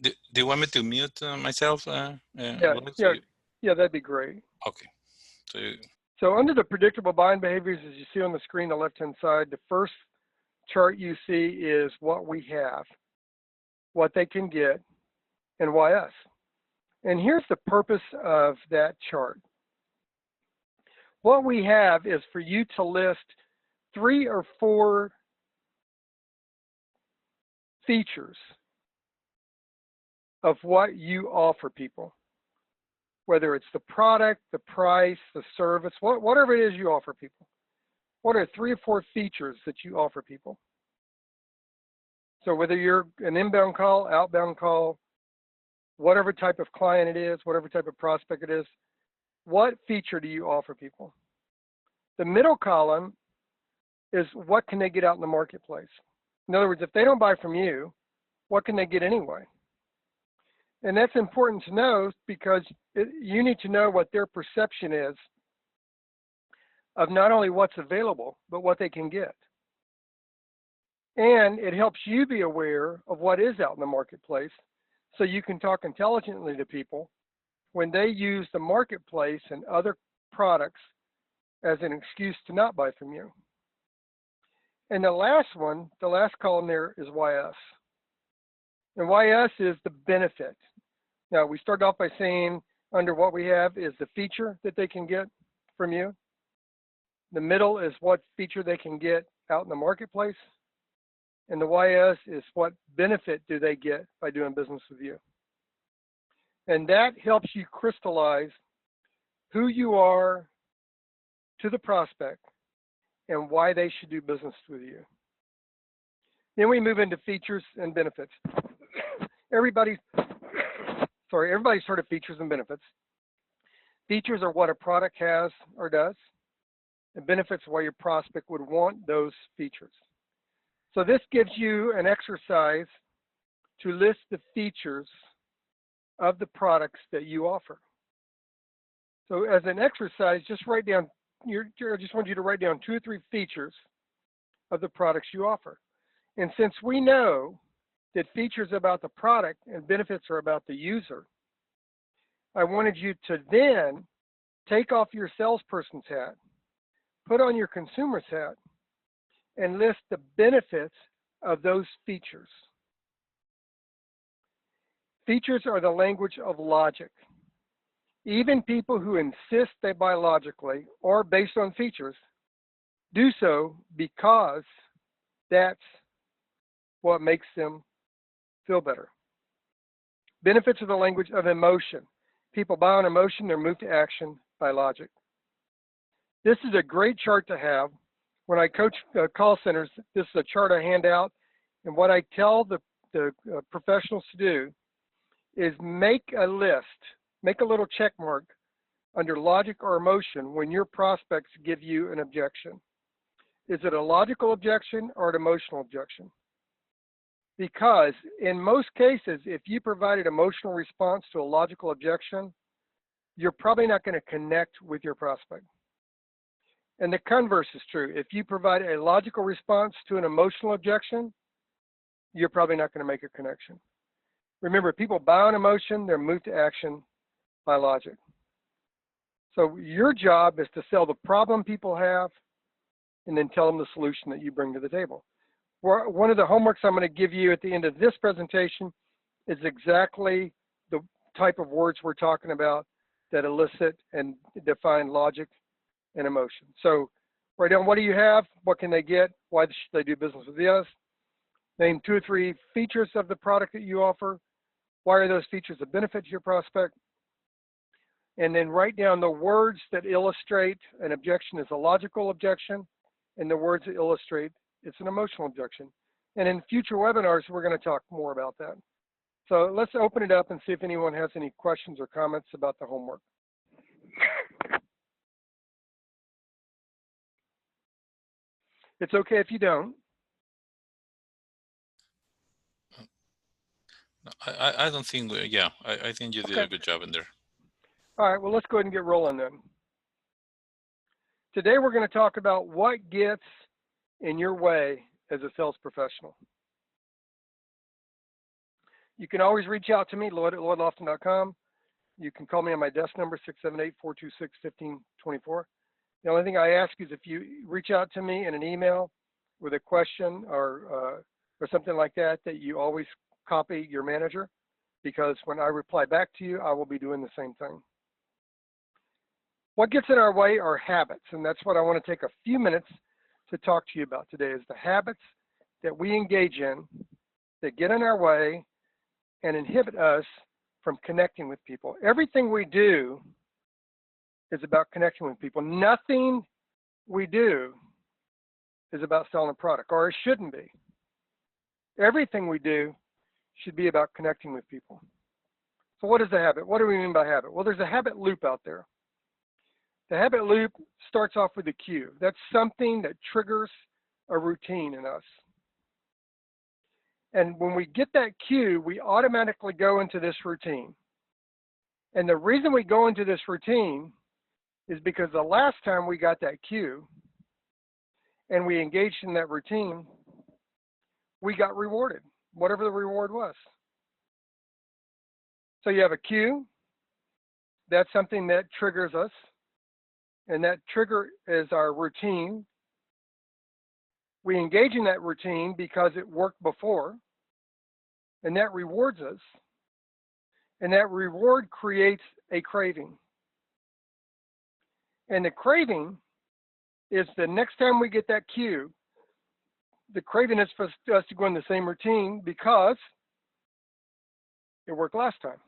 Do you want me to mute myself? Yeah, Lloyd? yeah, that'd be great. Okay. So under the predictable buying behaviors, as you see on the screen, the left-hand side, the first chart you see is what we have, what they can get, and why us. And here's the purpose of that chart. What we have is for you to list 3 or 4 features of what you offer people, whether it's the product, the price, the service, whatever it is you offer people. What are 3 or 4 features that you offer people? So whether you're an inbound call, outbound call, whatever type of client it is, whatever type of prospect it is, what feature do you offer people? The middle column is what can they get out in the marketplace? In other words, if they don't buy from you, what can they get anyway? And that's important to know because you need to know what their perception is of not only what's available, but what they can get. And it helps you be aware of what is out in the marketplace so you can talk intelligently to people when they use the marketplace and other products as an excuse to not buy from you. And the last one, the last column there is why us. And why us is the benefit. Now, we start off by saying under what we have is the feature that they can get from you. The middle is what feature they can get out in the marketplace. And the why us is what benefit do they get by doing business with you. And that helps you crystallize who you are to the prospect and why they should do business with you. Then we move into features and benefits. Everybody's heard of features and benefits. Features are what a product has or does, and benefits are why your prospect would want those features. So this gives you an exercise to list the features of the products that you offer. So as an exercise, just write down, I just want you to write down 2 or 3 features of the products you offer. And since we know that features about the product and benefits are about the user, I wanted you to then take off your salesperson's hat, put on your consumer's hat, and list the benefits of those features. Features are the language of logic. Even people who insist they buy logically or based on features do so because that's what makes them feel better. Benefits are the language of emotion. People buy on emotion, they're moved to action by logic. This is a great chart to have. When I coach call centers, this is a chart I hand out, and what I tell the professionals to do is make a list, make a little check mark under logic or emotion when your prospects give you an objection. Is it a logical objection or an emotional objection? Because in most cases, if you provide an emotional response to a logical objection, you're probably not going to connect with your prospect. And the converse is true. If you provide a logical response to an emotional objection, you're probably not going to make a connection. Remember, people buy on emotion, they're moved to action by logic. So your job is to sell the problem people have and then tell them the solution that you bring to the table. One of the homeworks I'm going to give you at the end of this presentation is exactly the type of words we're talking about that elicit and define logic and emotion. So write down what do you have, what can they get, why should they do business with us, name 2 or 3 features of the product that you offer, why are those features a benefit to your prospect, and then write down the words that illustrate an objection is a logical objection and the words that illustrate it's an emotional objection. And in future webinars, we're going to talk more about that. So let's open it up and see if anyone has any questions or comments about the homework. It's okay if you don't. I don't think, yeah, I think you did a good job in there. All right, well, let's go ahead and get rolling then. Today, we're going to talk about what gets in your way as a sales professional. You can always reach out to me, Lloyd at lloydlofton.com. You can call me on my desk number, 678-426-1524. The only thing I ask is if you reach out to me in an email with a question or something like that, that you always copy your manager, because when I reply back to you, I will be doing the same thing. What gets in our way are habits, and that's what I want to take a few minutes to talk to you about today, is the habits that we engage in that get in our way and inhibit us from connecting with people. Everything we do is about connecting with people. Nothing we do is about selling a product, or it shouldn't be. Everything we do should be about connecting with people. So what is a habit? What do we mean by habit? Well, there's a habit loop out there. The habit loop starts off with a cue. That's something that triggers a routine in us. And when we get that cue, we automatically go into this routine. And the reason we go into this routine is because the last time we got that cue and we engaged in that routine, we got rewarded, whatever the reward was. So you have a cue. That's something that triggers us. And that trigger is our routine. We engage in that routine because it worked before, and that rewards us. And that reward creates a craving. And the craving is the next time we get that cue, the craving is for us to go in the same routine because it worked last time.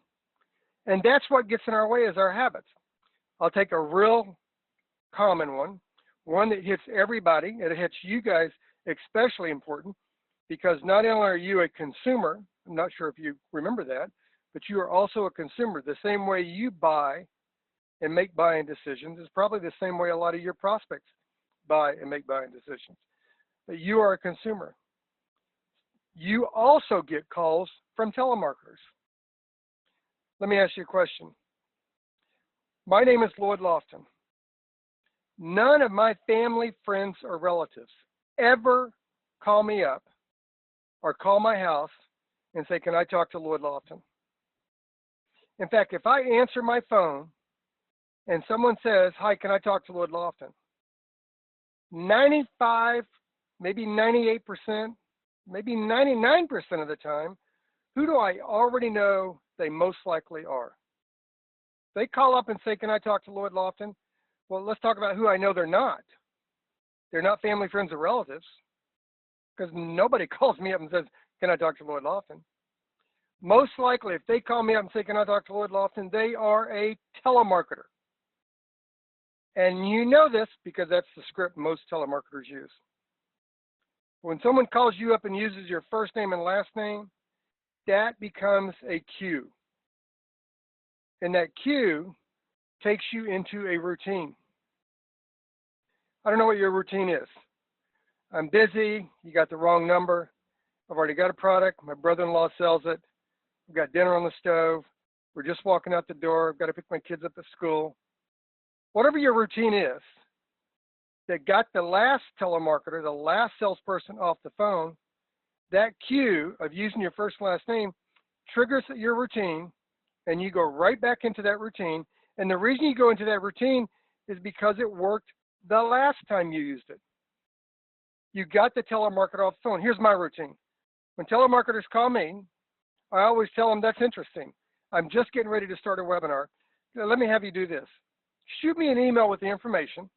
And that's what gets in our way, is our habits. I'll take a real common one that hits everybody, and it hits you guys especially important, because not only are you a consumer, I'm not sure if you remember that, but you are also a consumer. The same way you buy and make buying decisions is probably the same way a lot of your prospects buy and make buying decisions. But you are a consumer. You also get calls from telemarketers. Let me ask you a question. My name is Lloyd Lofton. None of my family, friends, or relatives ever call me up or call my house and say, can I talk to Lloyd Lofton? In fact, if I answer my phone and someone says, hi, can I talk to Lloyd Lofton? 95, maybe 98%, maybe 99% of the time, who do I already know they most likely are? They call up and say, can I talk to Lloyd Lofton? Well, let's talk about who I know they're not. They're not family, friends, or relatives, because nobody calls me up and says, can I talk to Lloyd Lofton? Most likely, if they call me up and say, can I talk to Lloyd Lofton, they are a telemarketer. And you know this because that's the script most telemarketers use. When someone calls you up and uses your first name and last name, that becomes a cue. And that cue takes you into a routine. I don't know what your routine is. I'm busy, you got the wrong number, I've already got a product, my brother-in-law sells it, we've got dinner on the stove, we're just walking out the door, I've got to pick my kids up at school. Whatever your routine is that got the last telemarketer, the last salesperson off the phone, that cue of using your first and last name triggers your routine, and you go right back into that routine. And the reason you go into that routine is because it worked the last time you used it. You got the telemarketer off the phone. Here's my routine. When telemarketers call me, I always tell them, that's interesting. I'm just getting ready to start a webinar. Let me have you do this. Shoot me an email with the information.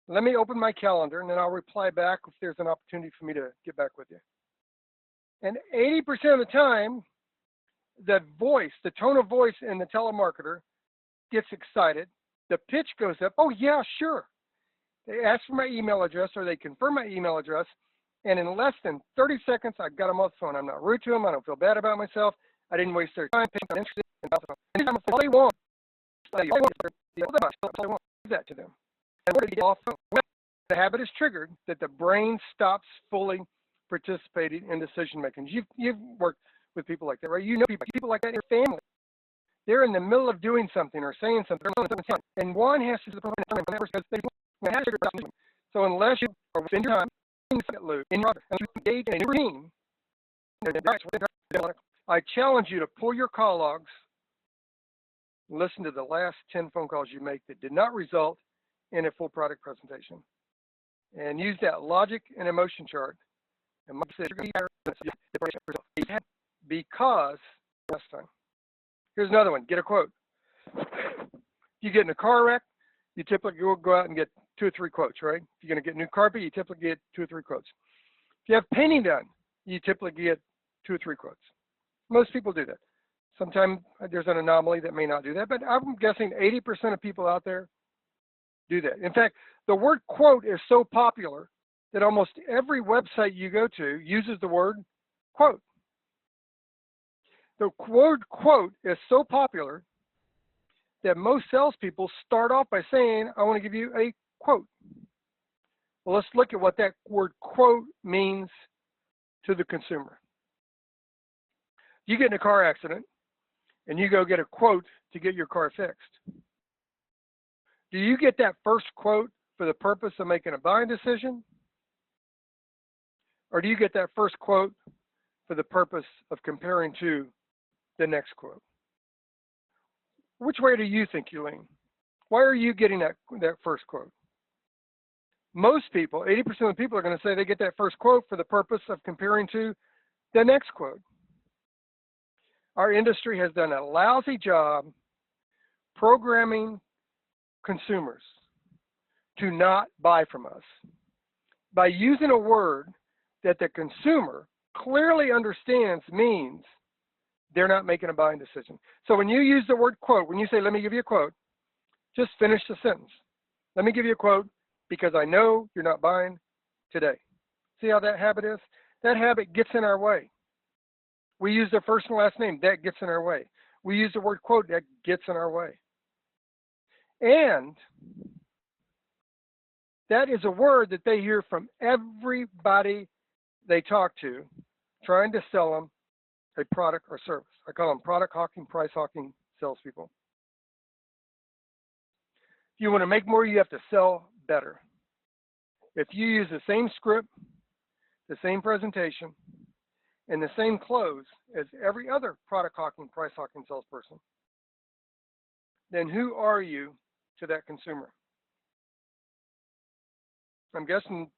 Let me open my calendar, and then I'll reply back if there's an opportunity for me to get back with you. And 80% of the time, the voice, the tone of voice in the telemarketer gets excited. The pitch goes up. Oh, yeah, sure. They ask for my email address, or they confirm my email address. And in less than 30 seconds, I've got them on the phone. I'm not rude to them. I don't feel bad about myself. I didn't waste their time. I'm interested in the phone. And all they want, all they want is that to them. And where do you get off the phone? The habit is triggered that the brain stops fully participating in decision making. You've worked with people like that, right? You know people like that in your family. They're in the middle of doing something or saying something, and one has to because they have to. So unless you are within your time in the loop, in your engage in a routine, I challenge you to pull your call logs, listen to the last 10 phone calls you make that did not result in a full product presentation, and use that logic and emotion chart. And because last time. Here's another one. Get a quote. You get in a car wreck, you typically go out and get 2 or 3 quotes, right? If you're going to get new carpet, you typically get 2 or 3 quotes. If you have painting done, you typically get 2 or 3 quotes. Most people do that. Sometimes there's an anomaly that may not do that, but I'm guessing 80% of people out there do that. In fact, the word quote is so popular that almost every website you go to uses the word quote. The word quote is so popular that most salespeople start off by saying, I want to give you a quote. Well, let's look at what that word quote means to the consumer. You get in a car accident and you go get a quote to get your car fixed. Do you get that first quote for the purpose of making a buying decision? Or do you get that first quote for the purpose of comparing to the next quote? Which way do you think you lean? Why are you getting that first quote? Most people, 80% of the people are going to say they get that first quote for the purpose of comparing to the next quote. Our industry has done a lousy job programming consumers to not buy from us by using a word that the consumer clearly understands means they're not making a buying decision. So when you use the word quote, when you say, let me give you a quote, just finish the sentence. Let me give you a quote because I know you're not buying today. See how that habit is? That habit gets in our way. We use their first and last name, that gets in our way. We use the word quote, that gets in our way. And that is a word that they hear from everybody they talk to, trying to sell them a product or service. I call them product hawking, price hawking salespeople. If you want to make more, you have to sell better. If you use the same script, the same presentation, and the same close as every other product hawking, price hawking salesperson, then who are you to that consumer? I'm guessing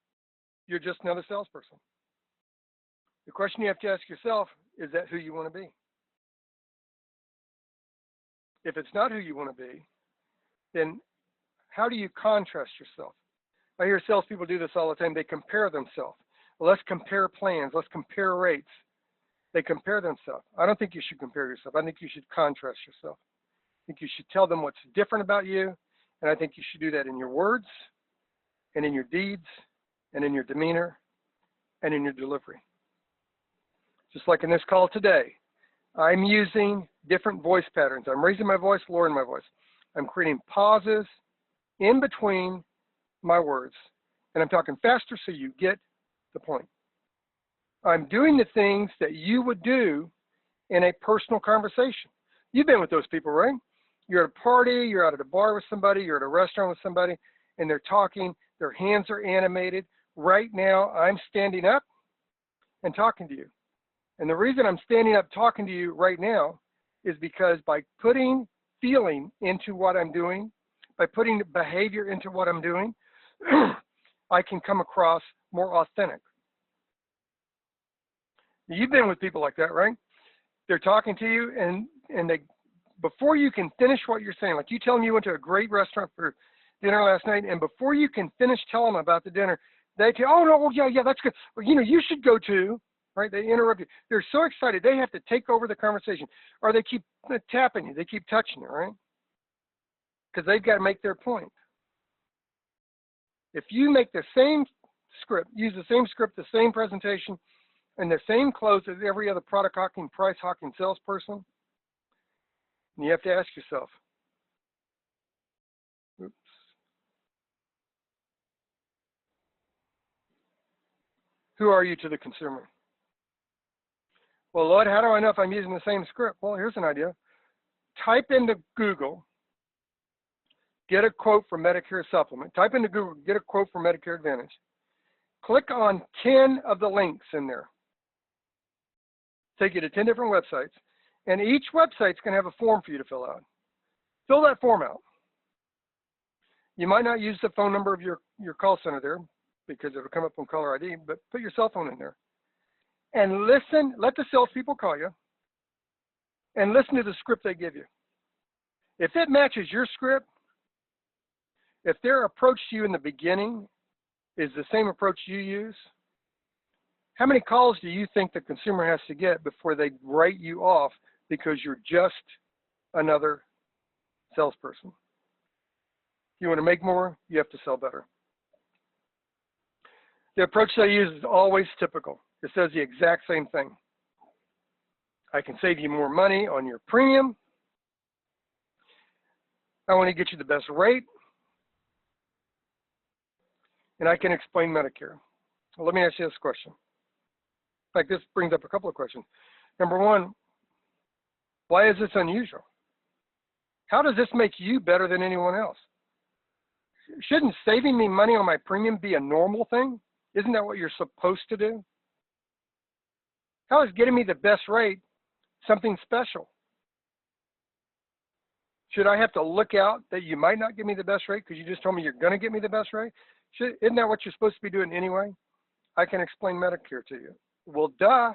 you're just another salesperson. The question you have to ask yourself, is that who you want to be? If it's not who you want to be, then how do you contrast yourself? I hear salespeople do this all the time. They compare themselves. Well, let's compare plans. Let's compare rates. They compare themselves. I don't think you should compare yourself. I think you should contrast yourself. I think you should tell them what's different about you, and I think you should do that in your words and in your deeds and in your demeanor and in your delivery. Just like in this call today, I'm using different voice patterns. I'm raising my voice, lowering my voice. I'm creating pauses in between my words, and I'm talking faster so you get the point. I'm doing the things that you would do in a personal conversation. You've been with those people, right? You're at a party, you're out at a bar with somebody, you're at a restaurant with somebody, and they're talking, their hands are animated. Right now, I'm standing up and talking to you. And the reason I'm standing up talking to you right now is because by putting feeling into what I'm doing, by putting behavior into what I'm doing, I can come across more authentic. You've been with people like that, right? They're talking to you, and they, before you can finish what you're saying, like you tell them you went to a great restaurant for dinner last night, and before you can finish telling them about the dinner, they tell, oh, no, yeah, that's good. Well, you should go to, right? They interrupt you. They're so excited, they have to take over the conversation, or they keep tapping you, they keep touching you, right? Because they've got to make their point. If you make the same script, use the same script, the same presentation, and the same close as every other product hawking, price hawking salesperson, you have to ask yourself, oops, who are you to the consumer? Well, Lloyd, how do I know if I'm using the same script? Well, here's an idea. Type into Google, get a quote for Medicare Supplement. Type into Google, get a quote for Medicare Advantage. Click on 10 of the links in there. take you to 10 different websites, and each website's going to have a form for you to fill out. Fill that form out. You might not use the phone number of your call center there because it'll come up on caller ID, but put your cell phone in there. And listen, let the salespeople call you, and listen to the script they give you. If it matches your script, if their approach to you in the beginning is the same approach you use, how many calls do you think the consumer has to get before they write you off because you're just another salesperson? If you want to make more, you have to sell better. The approach they use is always typical. It says the exact same thing. I can save you more money on your premium. I want to get you the best rate. And I can explain Medicare. Well, let me ask you this question. In fact, this brings up a couple of questions. Number one, why is this unusual? How does this make you better than anyone else? Shouldn't saving me money on my premium be a normal thing? Isn't that what you're supposed to do? How is getting me the best rate something special? Should I have to look out that you might not give me the best rate because you just told me you're going to get me the best rate? Isn't that what you're supposed to be doing anyway? I can explain Medicare to you. Well, duh.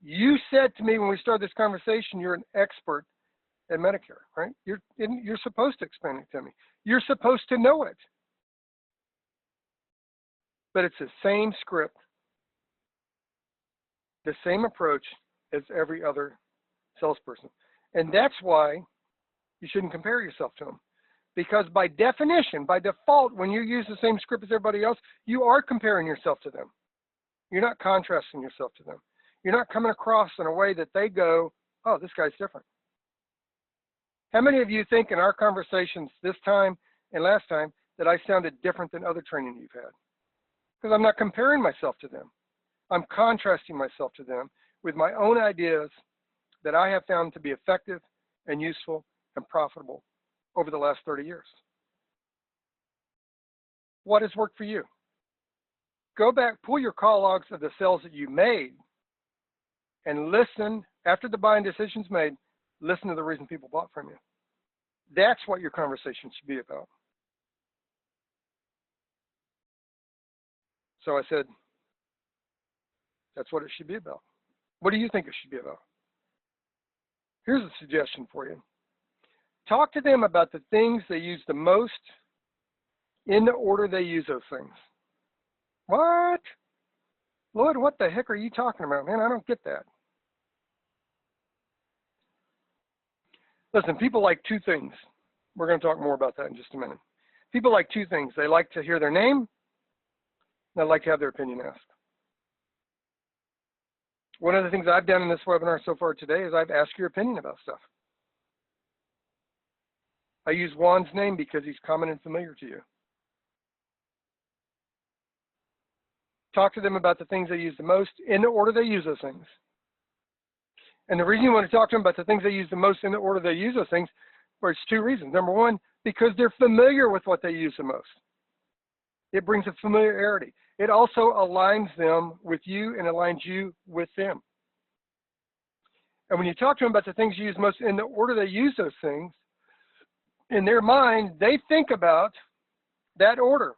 You said to me when we started this conversation, you're an expert at Medicare, right? You're supposed to explain it to me. You're supposed to know it. But it's the same script, the same approach as every other salesperson. And that's why you shouldn't compare yourself to them. Because by definition, by default, when you use the same script as everybody else, you are comparing yourself to them. You're not contrasting yourself to them. You're not coming across in a way that they go, oh, this guy's different. How many of you think in our conversations this time and last time that I sounded different than other training you've had? Because I'm not comparing myself to them. I'm contrasting myself to them with my own ideas that I have found to be effective and useful and profitable over the last 30 years. What has worked for you? Go back, pull your call logs of the sales that you made and listen, after the buying decision's made, listen to the reason people bought from you. That's what your conversation should be about. So I said, that's what it should be about. What do you think it should be about? Here's a suggestion for you. Talk to them about the things they use the most in the order they use those things. What? Lloyd, what the heck are you talking about, man? I don't get that. Listen, people like two things. We're going to talk more about that in just a minute. People like two things. They like to hear their name, and they like to have their opinion asked. One of the things I've done in this webinar so far today is I've asked your opinion about stuff. I use Juan's name because he's common and familiar to you. Talk to them about the things they use the most in the order they use those things. And the reason you want to talk to them about the things they use the most in the order they use those things, well, it's two reasons. Number one, because they're familiar with what they use the most. It brings a familiarity. It also aligns them with you and aligns you with them. And when you talk to them about the things you use most in the order they use those things, in their mind, they think about that order.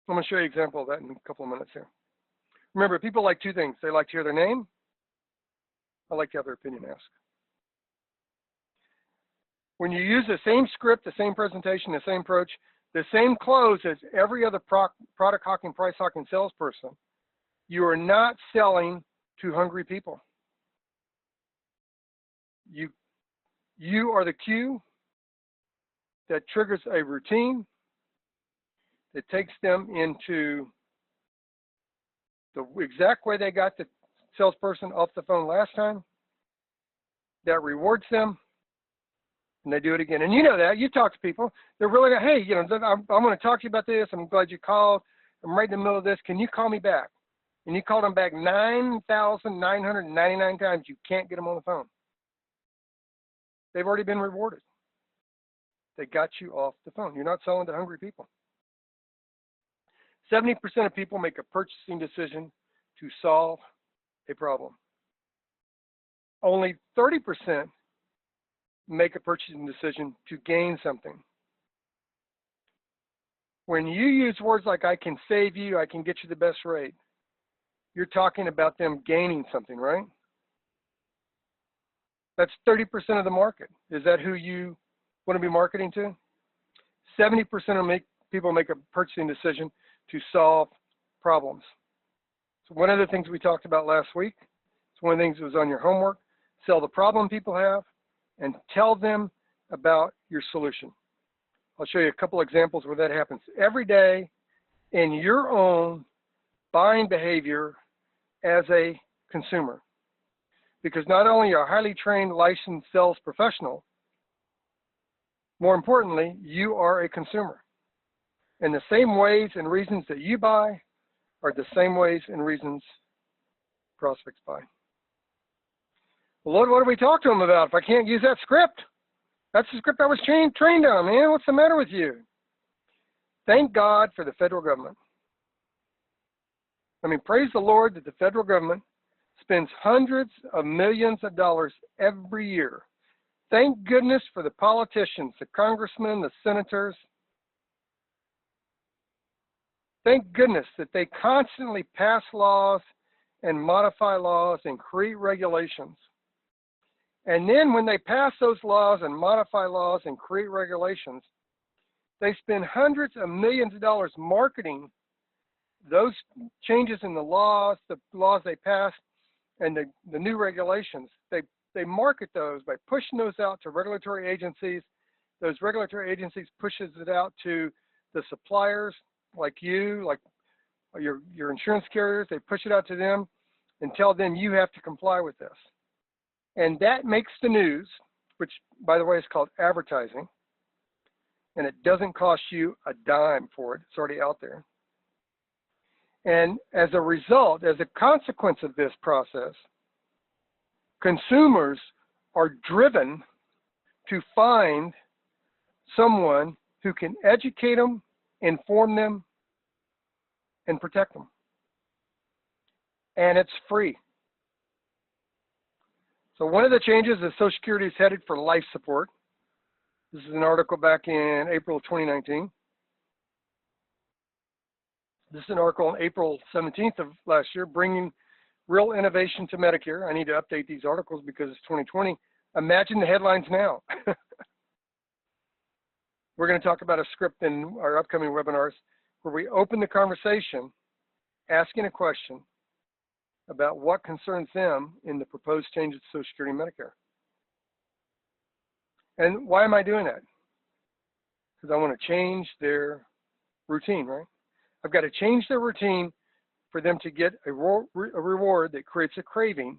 I'm going to show you an example of that in a couple of minutes here. Remember, people like two things. They like to hear their name. I like to have their opinion asked. When you use the same script, the same presentation, the same approach, the same close as every other product hawking, price hawking salesperson, you are not selling to hungry people. You are the cue that triggers a routine that takes them into the exact way they got the salesperson off the phone last time, that rewards them, and they do it again. And you know that. You talk to people. They're really like, hey, you know, I'm going to talk to you about this. I'm glad you called. I'm right in the middle of this. Can you call me back? And you call them back 9,999 times. You can't get them on the phone. They've already been rewarded. They got you off the phone. You're not selling to hungry people. 70% of people make a purchasing decision to solve a problem. Only 30% make a purchasing decision to gain something. When you use words like I can save you, I can get you the best rate, you're talking about them gaining something, right? That's 30% of the market. Is that who you want to be marketing to? 70% of people make a purchasing decision to solve problems. So one of the things we talked about last week, it's one of the things that was on your homework, sell the problem people have and tell them about your solution. I'll show you a couple examples where that happens every day in your own buying behavior as a consumer. Because not only are you a highly trained, licensed sales professional, more importantly, you are a consumer. And the same ways and reasons that you buy are the same ways and reasons prospects buy. Well, Lord, what do we talk to them about if I can't use that script? That's the script I was trained on, man. What's the matter with you? Thank God for the federal government. I mean, praise the Lord that the federal government spends hundreds of millions of dollars every year. Thank goodness for the politicians, the congressmen, the senators. Thank goodness that they constantly pass laws and modify laws and create regulations. And then when they pass those laws and modify laws and create regulations, they spend hundreds of millions of dollars marketing those changes in the laws they pass, and the new regulations. They market those by pushing those out to regulatory agencies. Those regulatory agencies pushes it out to the suppliers like you, like your insurance carriers. They push it out to them and tell them you have to comply with this. And that makes the news, which, by the way, is called advertising. And it doesn't cost you a dime for it. It's already out there. And as a result, as a consequence of this process, consumers are driven to find someone who can educate them, inform them, and protect them. And it's free. So one of the changes is Social Security is headed for life support. This is an article back in April 2019. This is an article on April 17th of last year, bringing real innovation to Medicare. I need to update these articles because it's 2020. Imagine the headlines now. We're going to talk about a script in our upcoming webinars where we open the conversation asking a question about what concerns them in the proposed changes to Social Security and Medicare. And why am I doing that? Because I want to change their routine, right? I've got to change their routine for them to get a reward that creates a craving.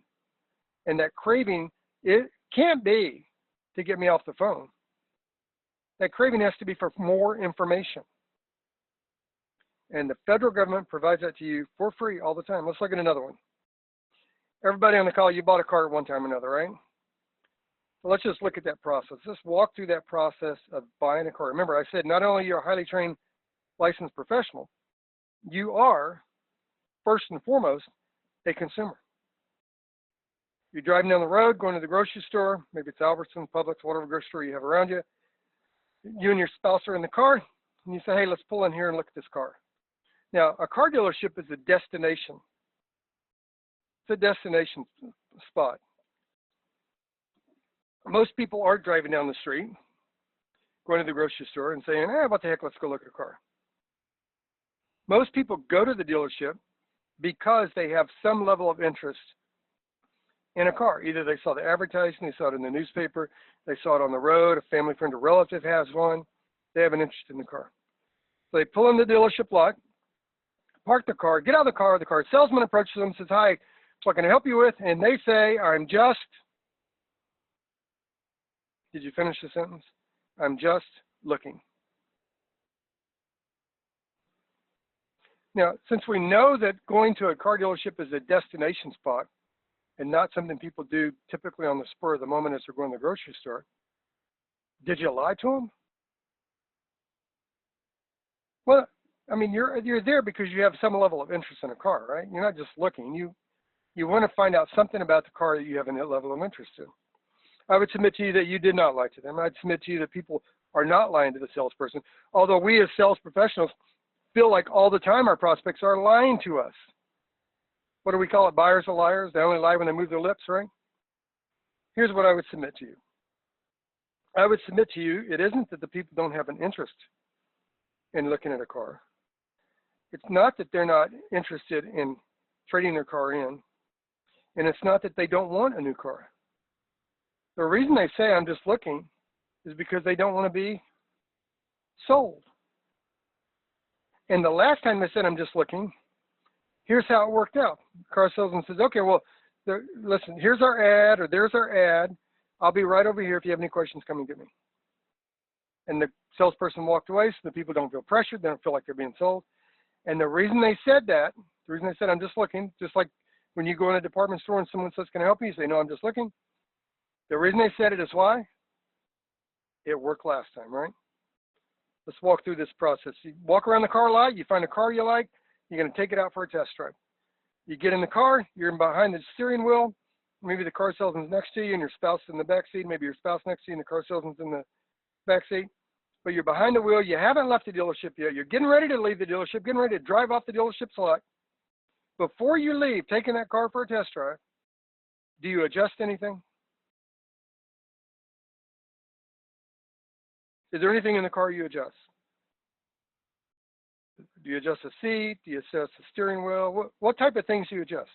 And that craving, it can't be to get me off the phone. That craving has to be for more information. And the federal government provides that to you for free all the time. Let's look at another one. Everybody on the call, you bought a car at one time or another, right? So let's just look at that process. Let's walk through that process of buying a car. Remember, I said not only you're a highly trained licensed professional, you are, first and foremost, a consumer. You're driving down the road, going to the grocery store, maybe it's Albertsons, Publix, whatever grocery store you have around you. You and your spouse are in the car, and you say, hey, let's pull in here and look at this car. Now, a car dealership is a destination. It's a destination spot. Most people aren't driving down the street, going to the grocery store and saying, hey, what the heck, let's go look at a car. Most people go to the dealership because they have some level of interest in a car. Either they saw the advertising, they saw it in the newspaper, they saw it on the road, a family friend or relative has one, they have an interest in the car. So they pull in the dealership lot, park the car, get out of the car salesman approaches them and says, hi, what can I help you with? And they say, I'm just, did you finish the sentence? I'm just looking. Now, since we know that going to a car dealership is a destination spot and not something people do typically on the spur of the moment as they're going to the grocery store, did you lie to them? Well, I mean, you're there because you have some level of interest in a car, right? You're not just looking. You want to find out something about the car that you have a level of interest in. I would submit to you that you did not lie to them. I'd submit to you that people are not lying to the salesperson, although we as sales professionals feel like all the time our prospects are lying to us. What do we call it? Buyers are liars. They only lie when they move their lips, right? Here's what I would submit to you. I would submit to you, it isn't that the people don't have an interest in looking at a car. It's not that they're not interested in trading their car in, and it's not that they don't want a new car. The reason they say I'm just looking is because they don't want to be sold. And the last time they said I'm just looking, here's how it worked out. Car salesman says, okay, well, listen, here's our ad, or there's our ad. I'll be right over here. If you have any questions, come and get me. And the salesperson walked away, so the people don't feel pressured. They don't feel like they're being sold. And the reason they said that, the reason they said I'm just looking, just like when you go in a department store and someone says, can I help you? You say, no, I'm just looking. The reason they said it is why? It worked last time, right? Let's walk through this process. You walk around the car lot, you find a car you like, you're going to take it out for a test drive. You get in the car, you're behind the steering wheel, maybe the car salesman's next to you and your spouse in the back seat, maybe your spouse next to you and the car salesman's in the back seat, but you're behind the wheel, you haven't left the dealership yet, you're getting ready to leave the dealership, getting ready to drive off the dealership's lot. Before you leave, taking that car for a test drive, do you adjust anything? Is there anything in the car you adjust? Do you adjust the seat? Do you adjust the steering wheel? What type of things do you adjust?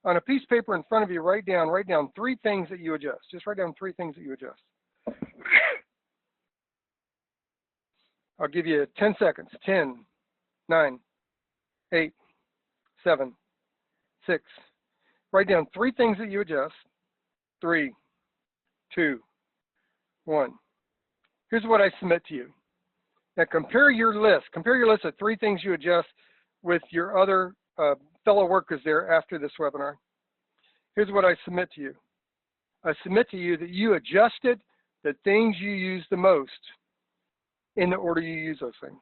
On a piece of paper in front of you, write down 3 things that you adjust. Just write down 3 things that you adjust. I'll give you 10 seconds. 10, 9, 8, 7, 6. Write down 3 things that you adjust. 3, 2, 1. Here's what I submit to you. Now compare your list of 3 things you adjust with your other fellow workers there after this webinar. Here's what I submit to you. I submit to you that you adjusted the things you use the most in the order you use those things.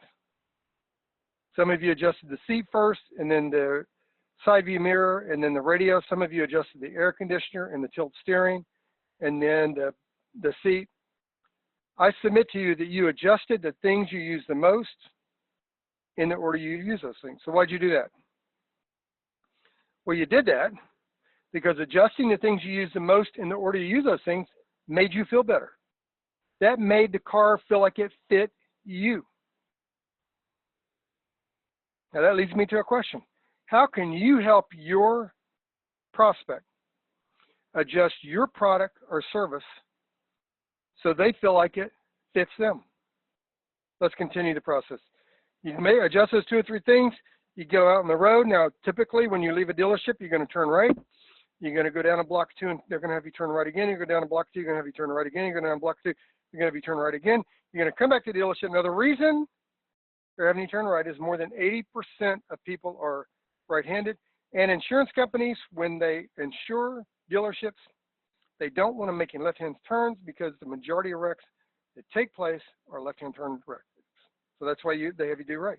Some of you adjusted the seat first, and then the side view mirror, and then the radio. Some of you adjusted the air conditioner and the tilt steering, and then the seat. I submit to you that you adjusted the things you use the most in the order you use those things. So why'd you do that? Well, you did that because adjusting the things you use the most in the order you use those things made you feel better. That made the car feel like it fit you. Now that leads me to a question. How can you help your prospect adjust your product or service so they feel like it fits them? Let's continue the process. You may adjust those 2 or 3 things. You go out on the road. Now, typically when you leave a dealership, you're going to turn right. You're going to go down a block 2 and they're going to have you turn right again. You go down a block 2, you're going to have you turn right again. You go down a block 2, you're going to have you turn right again. You're going to come back to the dealership. Now, the reason they're having you turn right is more than 80% of people are right-handed. And insurance companies, when they insure dealerships, they don't want them making left-hand turns because the majority of wrecks that take place are left-hand turn wrecks. So that's why they have you do right.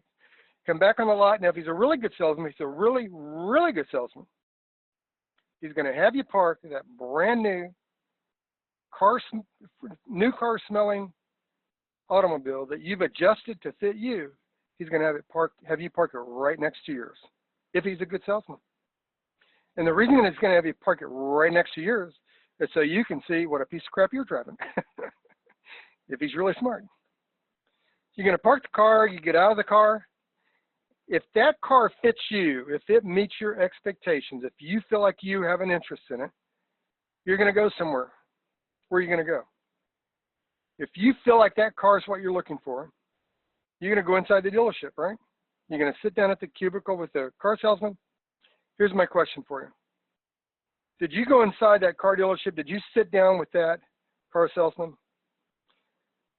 Come back on the lot. Now, if he's a really good salesman, he's a really, really good salesman, he's going to have you park that brand new car smelling automobile that you've adjusted to fit you. He's going to have you park it right next to yours if he's a good salesman. And the reason he's going to have you park it right next to yours is so you can see what a piece of crap you're driving. If he's really smart. You're going to park the car, you get out of the car. If that car fits you, if it meets your expectations, if you feel like you have an interest in it, you're going to go somewhere. Where are you going to go? If you feel like that car is what you're looking for, you're going to go inside the dealership, right? You're going to sit down at the cubicle with the car salesman. Here's my question for you. Did you go inside that car dealership? Did you sit down with that car salesman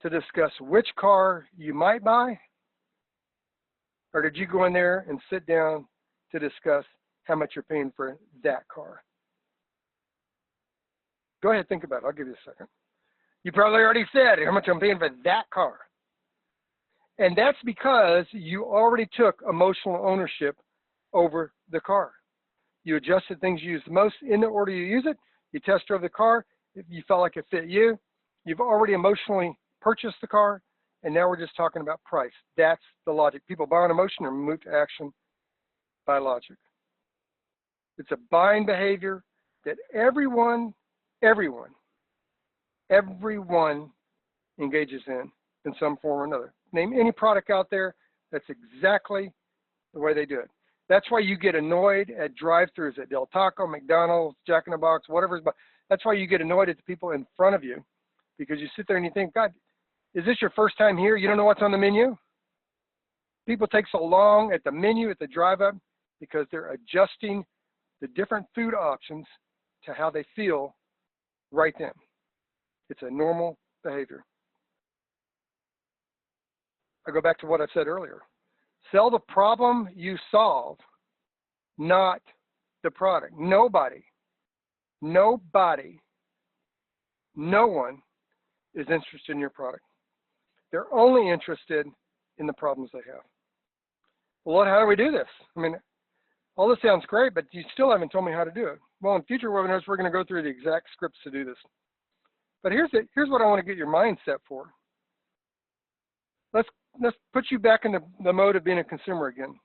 to discuss which car you might buy? Or did you go in there and sit down to discuss how much you're paying for that car? Go ahead, think about it. I'll give you a second. You probably already said how much I'm paying for that car. And that's because you already took emotional ownership over the car. You adjusted things you use the most in the order you use it. You test drove the car. If you felt like it fit you, you've already emotionally purchased the car. And now we're just talking about price. That's the logic. People buy on emotion and move to action by logic. It's a buying behavior that everyone engages in some form or another. Name any product out there, that's exactly the way they do it. That's why you get annoyed at drive-thrus at Del Taco, McDonald's, Jack in the Box, whatever. That's why you get annoyed at the people in front of you, because you sit there and you think, God, is this your first time here? You don't know what's on the menu? People take so long at the menu, at the drive-up, because they're adjusting the different food options to how they feel right then. It's a normal behavior. I go back to what I said earlier. Sell the problem you solve, not the product. Nobody, no one is interested in your product. They're only interested in the problems they have. Well, how do we do this? I mean, all this sounds great, but you still haven't told me how to do it. Well, in future webinars, we're going to go through the exact scripts to do this. But here's what I want to get your mindset for. Let's put you back in the mode of being a consumer again.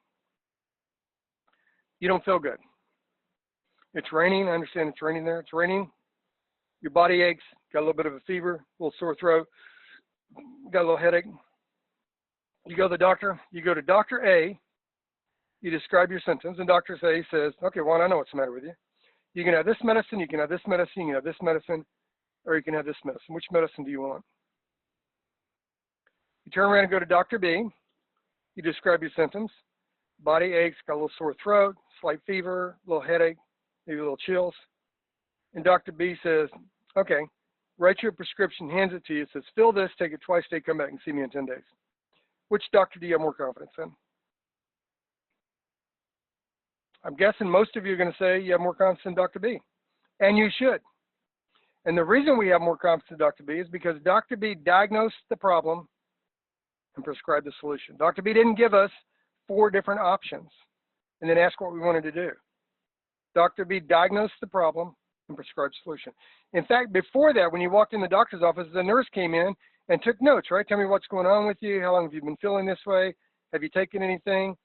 You don't feel good. It's raining. I understand it's raining there. It's raining. Your body aches. Got a little bit of a fever, a little sore throat. Got a little headache. You go to the doctor. You go to Dr. A. You describe your symptoms, and Dr. A says, okay, Juan, I know what's the matter with you. You can have this medicine, you can have this medicine, you can have this medicine, or you can have this medicine. Which medicine do you want? You turn around and go to Dr. B. You describe your symptoms. Body aches, got a little sore throat, slight fever, a little headache, maybe a little chills. And Dr. B says, okay, write you a prescription, hands it to you, says, fill this, take it twice a day, come back and see me in 10 days. Which doctor do you have more confidence in? I'm guessing most of you are going to say you have more confidence in Dr. B. And you should. And the reason we have more confidence in Dr. B is because Dr. B diagnosed the problem and prescribed the solution. Dr. B didn't give us 4 different options and then ask what we wanted to do. Dr. B diagnosed the problem and prescribed the solution. In fact, before that, when you walked in the doctor's office, the nurse came in and took notes, right? Tell me what's going on with you. How long have you been feeling this way? Have you taken anything?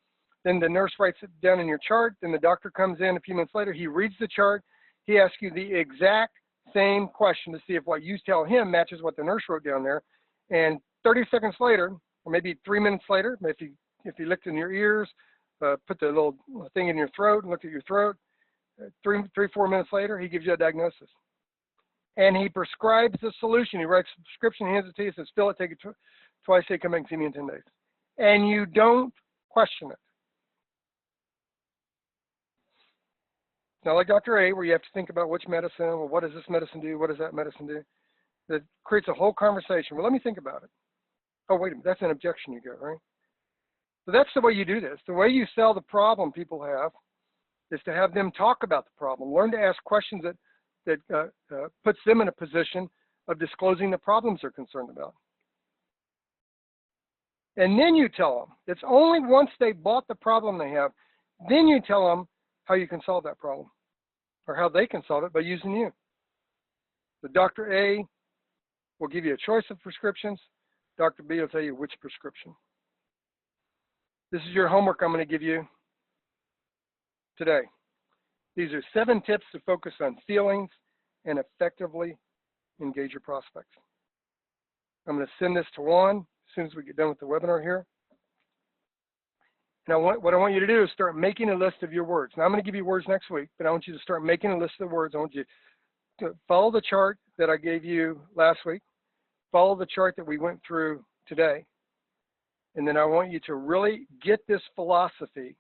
Then the nurse writes it down in your chart. Then the doctor comes in a few minutes later. He reads the chart. He asks you the exact same question to see if what you tell him matches what the nurse wrote down there. And 30 seconds later, or maybe 3 minutes later, if you looked in your ears, put the little thing in your throat and looked at your throat, 4 minutes later, he gives you a diagnosis. And he prescribes the solution. He writes a prescription, hands it to you, says, fill it, take it twice a day, come back and see me in 10 days. And you don't question it. Now, like Dr. A, where you have to think about which medicine, well, what does this medicine do? What does that medicine do? That creates a whole conversation. Well, let me think about it. Oh, wait a minute, that's an objection you get, right? So that's the way you do this. The way you sell the problem people have is to have them talk about the problem. Learn to ask questions that puts them in a position of disclosing the problems they're concerned about. And then you tell them. It's only once they bought the problem they have, then you tell them how you can solve that problem, or how they can solve it by using you. The Dr. A will give you a choice of prescriptions. Dr. B will tell you which prescription. This is your homework I'm going to give you today. These are 7 tips to focus on feelings and effectively engage your prospects. I'm going to send this to Juan as soon as we get done with the webinar here. Now, what I want you to do is start making a list of your words. Now, I'm going to give you words next week, but I want you to start making a list of the words. I want you to follow the chart that I gave you last week. Follow the chart that we went through today. And then I want you to really get this philosophy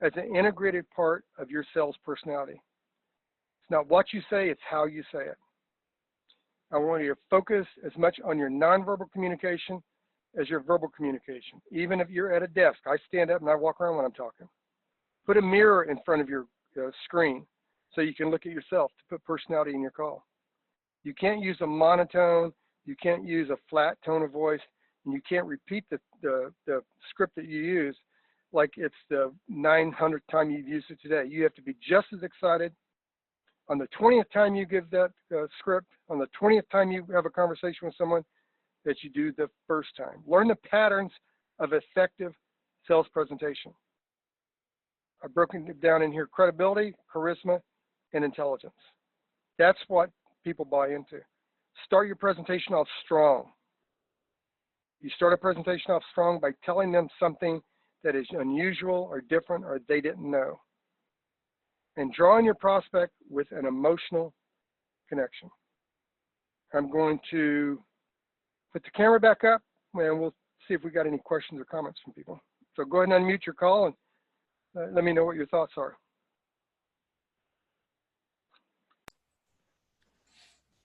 as an integrated part of your sales personality. It's not what you say, it's how you say it. I want you to focus as much on your nonverbal communication as your verbal communication. Even if you're at a desk, I stand up and I walk around when I'm talking. Put a mirror in front of your screen so you can look at yourself to put personality in your call. You can't use a monotone. You can't use a flat tone of voice. and you can't repeat the script that you use like it's the 900th time you've used it today. You have to be just as excited on the 20th time you give that script, on the 20th time you have a conversation with someone, that you do the first time. Learn the patterns of effective sales presentation. I've broken it down in here: credibility, charisma, and intelligence. That's what people buy into. Start your presentation off strong. You start a presentation off strong by telling them something that is unusual or different or they didn't know. And drawing your prospect with an emotional connection. I'm going to put the camera back up and we'll see if we got any questions or comments from people. So go ahead and unmute your call and let me know what your thoughts are.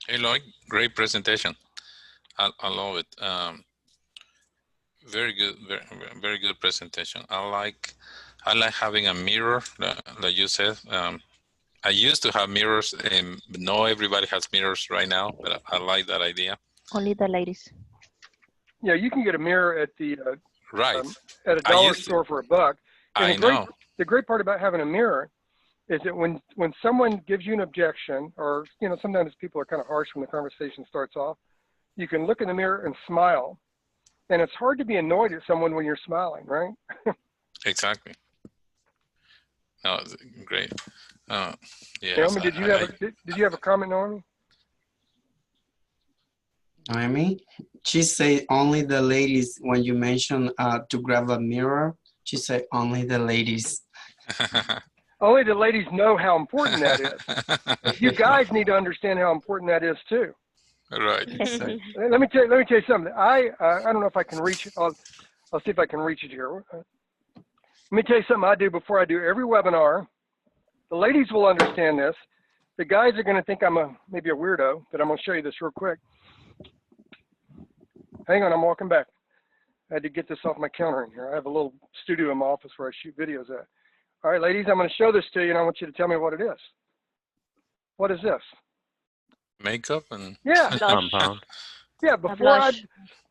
Hey, Lloyd, great presentation. I love it. Very good, very good presentation. I like having a mirror, like you said. I used to have mirrors, and not everybody has mirrors right now, but I like that idea. Only the ladies. Yeah, you can get a mirror at the right at a dollar store for $1. And the great part about having a mirror is that when someone gives you an objection, or sometimes people are kind of harsh when the conversation starts off, you can look in the mirror and smile. And it's hard to be annoyed at someone when you're smiling, right? Exactly. No, great. Yeah. Naomi, did you have a comment, Naomi? Naomi, she said only the ladies. When you mentioned to grab a mirror, she said only the ladies. Only the ladies know how important that is. You guys need to understand how important that is too. Right. Exactly. Let me tell you something. I don't know if I can reach it. I'll see if I can reach it here. Let me tell you something I do before I do every webinar. The ladies will understand this. The guys are going to think I'm maybe a weirdo, but I'm going to show you this real quick. Hang on, I'm walking back. I had to get this off my counter in here. I have a little studio in my office where I shoot videos at. All right, ladies, I'm going to show this to you, and I want you to tell me what it is. What is this? Makeup and Compound. Yeah, before I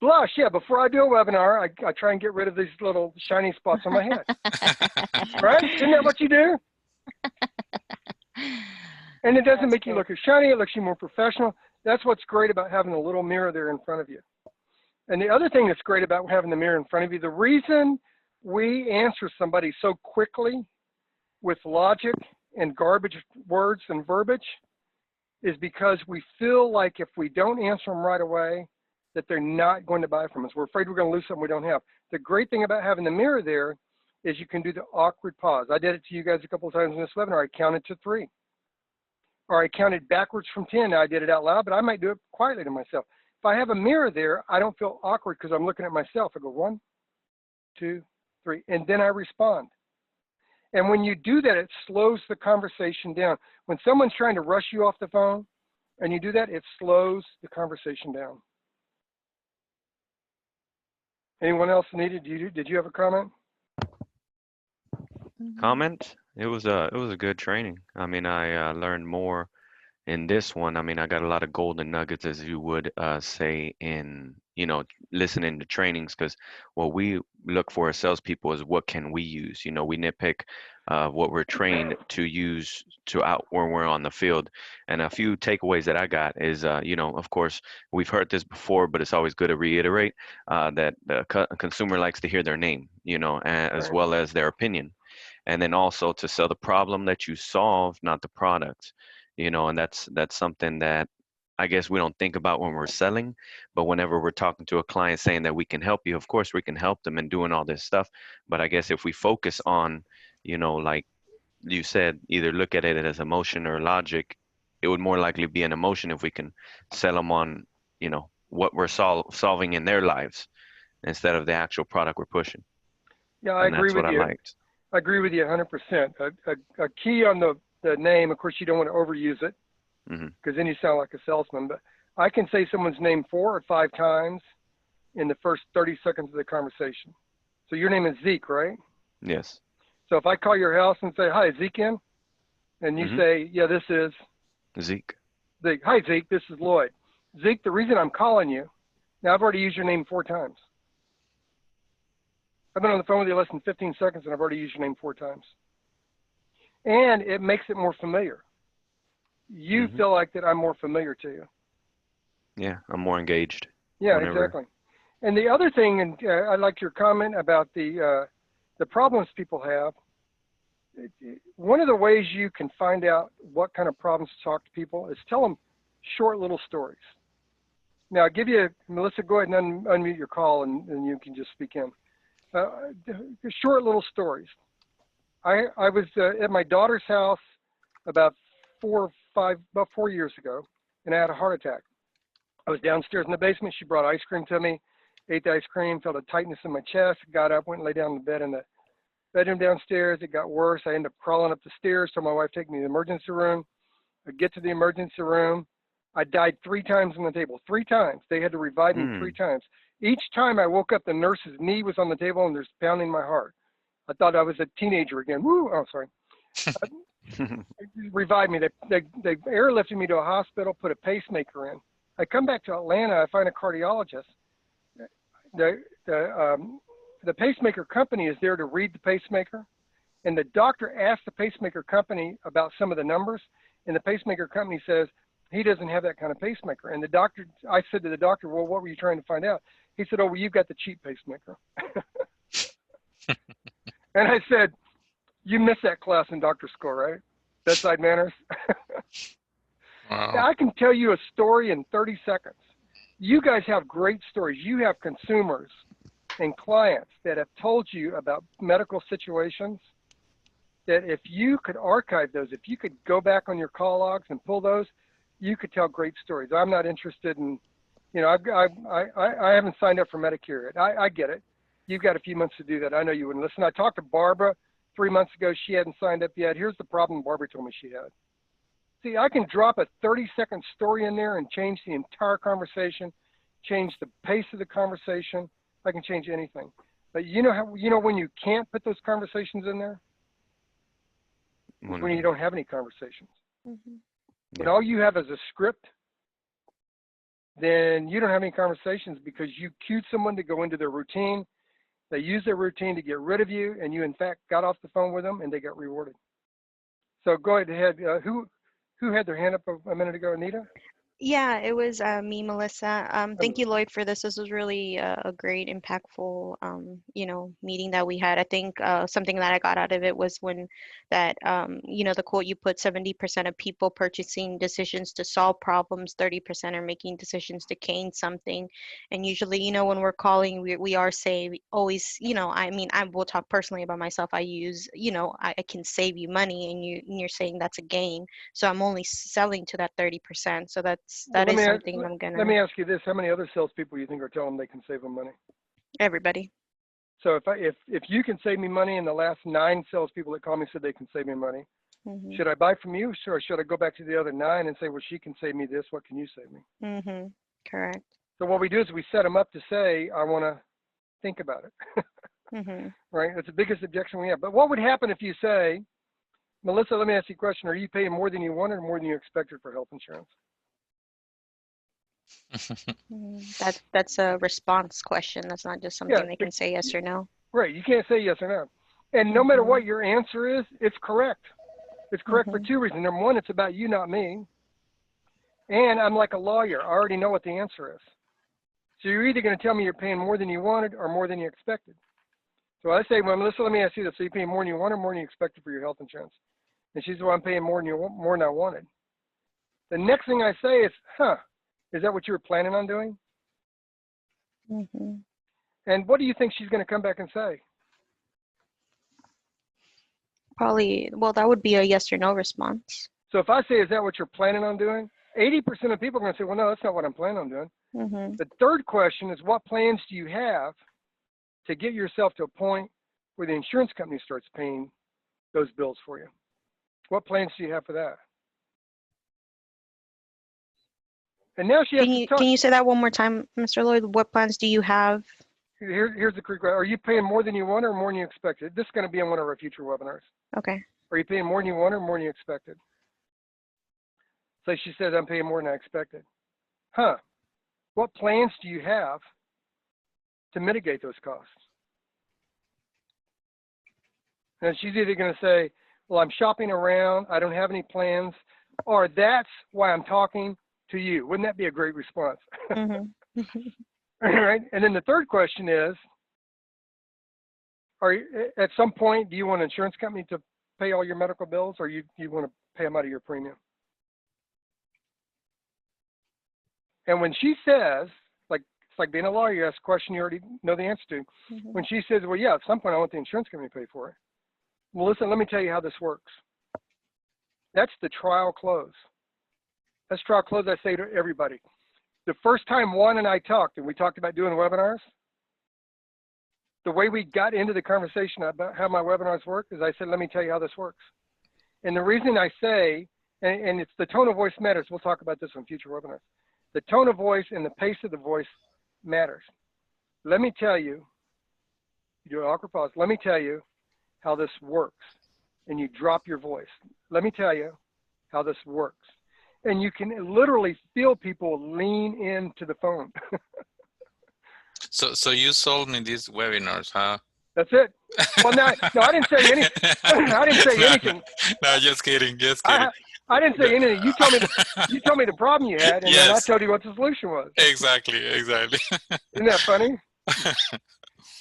blush. Yeah, before I do a webinar, I try and get rid of these little shiny spots on my head. Right? Isn't that what you do? And it doesn't make you look as shiny. It looks you more professional. That's what's great about having a little mirror there in front of you. And the other thing that's great about having the mirror in front of you, the reason we answer somebody so quickly with logic and garbage words and verbiage is because we feel like if we don't answer them right away, that they're not going to buy from us. We're afraid we're going to lose something we don't have. The great thing about having the mirror there is you can do the awkward pause. I did it to you guys a couple of times in this webinar. I counted to 3. Or I counted backwards from 10. Now I did it out loud, but I might do it quietly to myself. If I have a mirror there, I don't feel awkward because I'm looking at myself. I go 1, 2, 3, and then I respond. And when you do that, it slows the conversation down. When someone's trying to rush you off the phone and you do that, it slows the conversation down. Anyone else needed? Did you have a comment? Comment? It was a good training. I mean, I learned more in this one. I mean, I got a lot of golden nuggets, as you would say, in listening to trainings, because what we look for as salespeople is what can we use. We nitpick what we're trained to use when we're on the field. And a few takeaways that I got is, of course, we've heard this before, but it's always good to reiterate that the consumer likes to hear their name, as well as their opinion. And then also to sell the problem that you solve, not the product, and that's something that I guess we don't think about when we're selling, but whenever we're talking to a client saying that we can help you, of course we can help them and doing all this stuff. But I guess if we focus on, like you said, either look at it as emotion or logic, it would more likely be an emotion if we can sell them on, what we're solving in their lives instead of the actual product we're pushing. Yeah, I agree with you. I agree with you 100%. A key on the name, of course, you don't want to overuse it because then you sound like a salesman. But I can say someone's name 4 or 5 times in the first 30 seconds of the conversation. So your name is Zeke, right? Yes. So if I call your house and say, "Hi, Zeke in?" and you say, "Yeah, this is Zeke. Zeke. Hi, Zeke, this is Lloyd. Zeke, the reason I'm calling you, now I've already used your name 4 times. I've been on the phone with you less than 15 seconds and I've already used your name 4 times. And it makes it more familiar. You feel like that I'm more familiar to you. Yeah, I'm more engaged. Yeah, exactly. And the other thing, and I like your comment about the problems people have. One of the ways you can find out what kind of problems to talk to people is tell them short little stories. Now, I'll give you, Melissa, go ahead and unmute your call and you can just speak in. Short little stories. I was at my daughter's house about 4 years ago, and I had a heart attack. I was downstairs in the basement. She brought ice cream to me, ate the ice cream, felt a tightness in my chest, got up, went and lay down in the bed in the bedroom downstairs. It got worse. I ended up crawling up the stairs, so my wife took me to the emergency room. I get to the emergency room. I died 3 times on the table. 3 times. They had to revive me 3 times. Each time I woke up, the nurse's knee was on the table and there's pounding my heart. I thought I was a teenager again. Woo! Oh, sorry. Revived me. They airlifted me to a hospital, put a pacemaker in. I come back to Atlanta. I find a cardiologist. The pacemaker company is there to read the pacemaker, and the doctor asked the pacemaker company about some of the numbers, and the pacemaker company says he doesn't have that kind of pacemaker. And the doctor, I said to the doctor, well, what were you trying to find out? He said, oh, well, you've got the cheap pacemaker. And I said, you missed that class in doctor school, right? Bedside manners. Wow. Now, I can tell you a story in 30 seconds. You guys have great stories. You have consumers and clients that have told you about medical situations that if you could archive those, if you could go back on your call logs and pull those, you could tell great stories. I'm not interested in, you know, I haven't signed up for Medicare yet. I get it. You've got a few months to do that. I know you wouldn't listen. I talked to Barbara 3 months ago. She hadn't signed up yet. Here's the problem Barbara told me she had. See, I can drop a 30-second story in there and change the entire conversation, change the pace of the conversation. I can change anything. But you know how, you know when you can't put those conversations in there? When you don't have any conversations. When all you have is a script, then you don't have any conversations because you cued someone to go into their routine. They use their routine to get rid of you, and you, in fact, got off the phone with them, and they got rewarded. So go ahead. Who had their hand up a minute ago, Anita? Yeah, it was me, Melissa. Thank you, Lloyd, for this. This was really a great, impactful, you know, meeting that we had. I think something that I got out of it was when that, you know, the quote you put, 70% of people purchasing decisions to solve problems, 30% are making decisions to gain something. And usually, you know, when we're calling, we are saying always, you know, I mean, I will talk personally about myself. I use, you know, I can save you money, and you're saying that's a gain. So I'm only selling to that 30%. So that is something I'm gonna. Let me ask you this: how many other salespeople you think are telling them they can save them money? Everybody. So if you can save me money, and the last 9 salespeople that call me said they can save me money, should I buy from you, or should I go back to the other 9 and say, well, she can save me this. What can you save me? Correct. So what we do is we set them up to say, I want to think about it. Right? That's the biggest objection we have. But what would happen if you say, Melissa, let me ask you a question: are you paying more than you wanted or more than you expected for health insurance? That's a response question. That's not just something they can say yes or no. Right. You can't say yes or no. And no matter what your answer is, it's correct. It's correct for 2 reasons. Number one, it's about you, not me. And I'm like a lawyer. I already know what the answer is. So you're either going to tell me you're paying more than you wanted or more than you expected. So I say, well, Melissa, let me ask you this. So you're paying more than you wanted or more than you expected for your health insurance? And she says, well, I'm paying more than I wanted. The next thing I say is, is that what you were planning on doing? And what do you think she's going to come back and say? Probably, well, that would be a yes or no response. So if I say, is that what you're planning on doing? 80% of people are going to say, well, no, that's not what I'm planning on doing. The third question is, what plans do you have to get yourself to a point where the insurance company starts paying those bills for you? What plans do you have for that? And now she has to talk. Can you say that one more time, Mr. Lloyd? What plans do you have? Here's the quick question. Are you paying more than you want or more than you expected? This is going to be on one of our future webinars. Okay. Are you paying more than you want or more than you expected? So she says, I'm paying more than I expected. What plans do you have to mitigate those costs? And she's either going to say, well, I'm shopping around, I don't have any plans, or that's why I'm talking to you. Wouldn't that be a great response? Mm-hmm. Right? And then the third question is, at some point, do you want an insurance company to pay all your medical bills, or you want to pay them out of your premium? And when she says, like, it's like being a lawyer, you ask a question you already know the answer to. Mm-hmm. When she says, well, yeah, at some point I want the insurance company to pay for it. Well, listen, let me tell you how this works. That's the trial close. That's trial close I say to everybody. The first time Juan and I talked, and we talked about doing webinars, the way we got into the conversation about how my webinars work is I said, let me tell you how this works. And the reason I say, and it's the tone of voice matters, we'll talk about this on future webinars. The tone of voice and the pace of the voice matters. Let me tell you, you do an awkward pause, let me tell you how this works. And you drop your voice. Let me tell you how this works. And you can literally feel people lean into the phone. So you sold me these webinars, huh? That's it. Well, no, I didn't say anything. I didn't say anything. No, just kidding, just kidding. I didn't say anything. You told me the problem you had, and then I told you what the solution was. Exactly. Isn't that funny?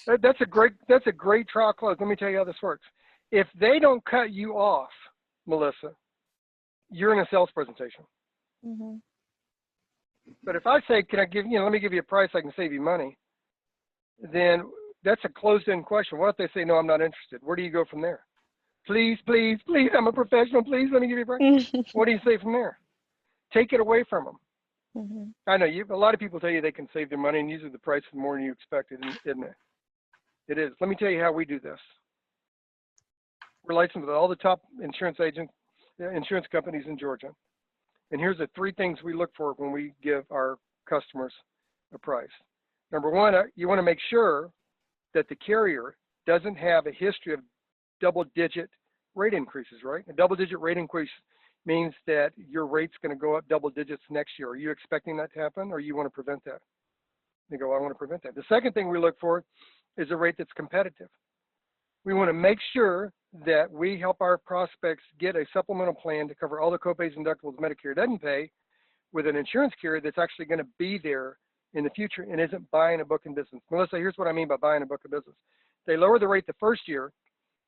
That's a great trial close. Let me tell you how this works. If they don't cut you off, Melissa, you're in a sales presentation. Mm-hmm. But if I say, can I give you, let me give you a price I can save you money, then that's a closed-in question. What if they say, no, I'm not interested? Where do you go from there? Please, please, please, I'm a professional. Please let me give you a price. What do you say from there? Take it away from them. Mm-hmm. I know a lot of people tell you they can save their money, and usually the price is more than you expected, isn't it? It is. Let me tell you how we do this. We're licensed with all the top insurance companies in Georgia. And here's the 3 things we look for when we give our customers a price. Number 1, you want to make sure that the carrier doesn't have a history of double-digit rate increases, right? A double-digit rate increase means that your rate's going to go up double digits next year. Are you expecting that to happen, or you want to prevent that? They go, I want to prevent that. The second thing we look for is a rate that's competitive. We want to make sure that we help our prospects get a supplemental plan to cover all the copays and deductibles Medicare doesn't pay with an insurance carrier that's actually going to be there in the future and isn't buying a book of business. Melissa, here's what I mean by buying a book of business. They lower the rate the first year,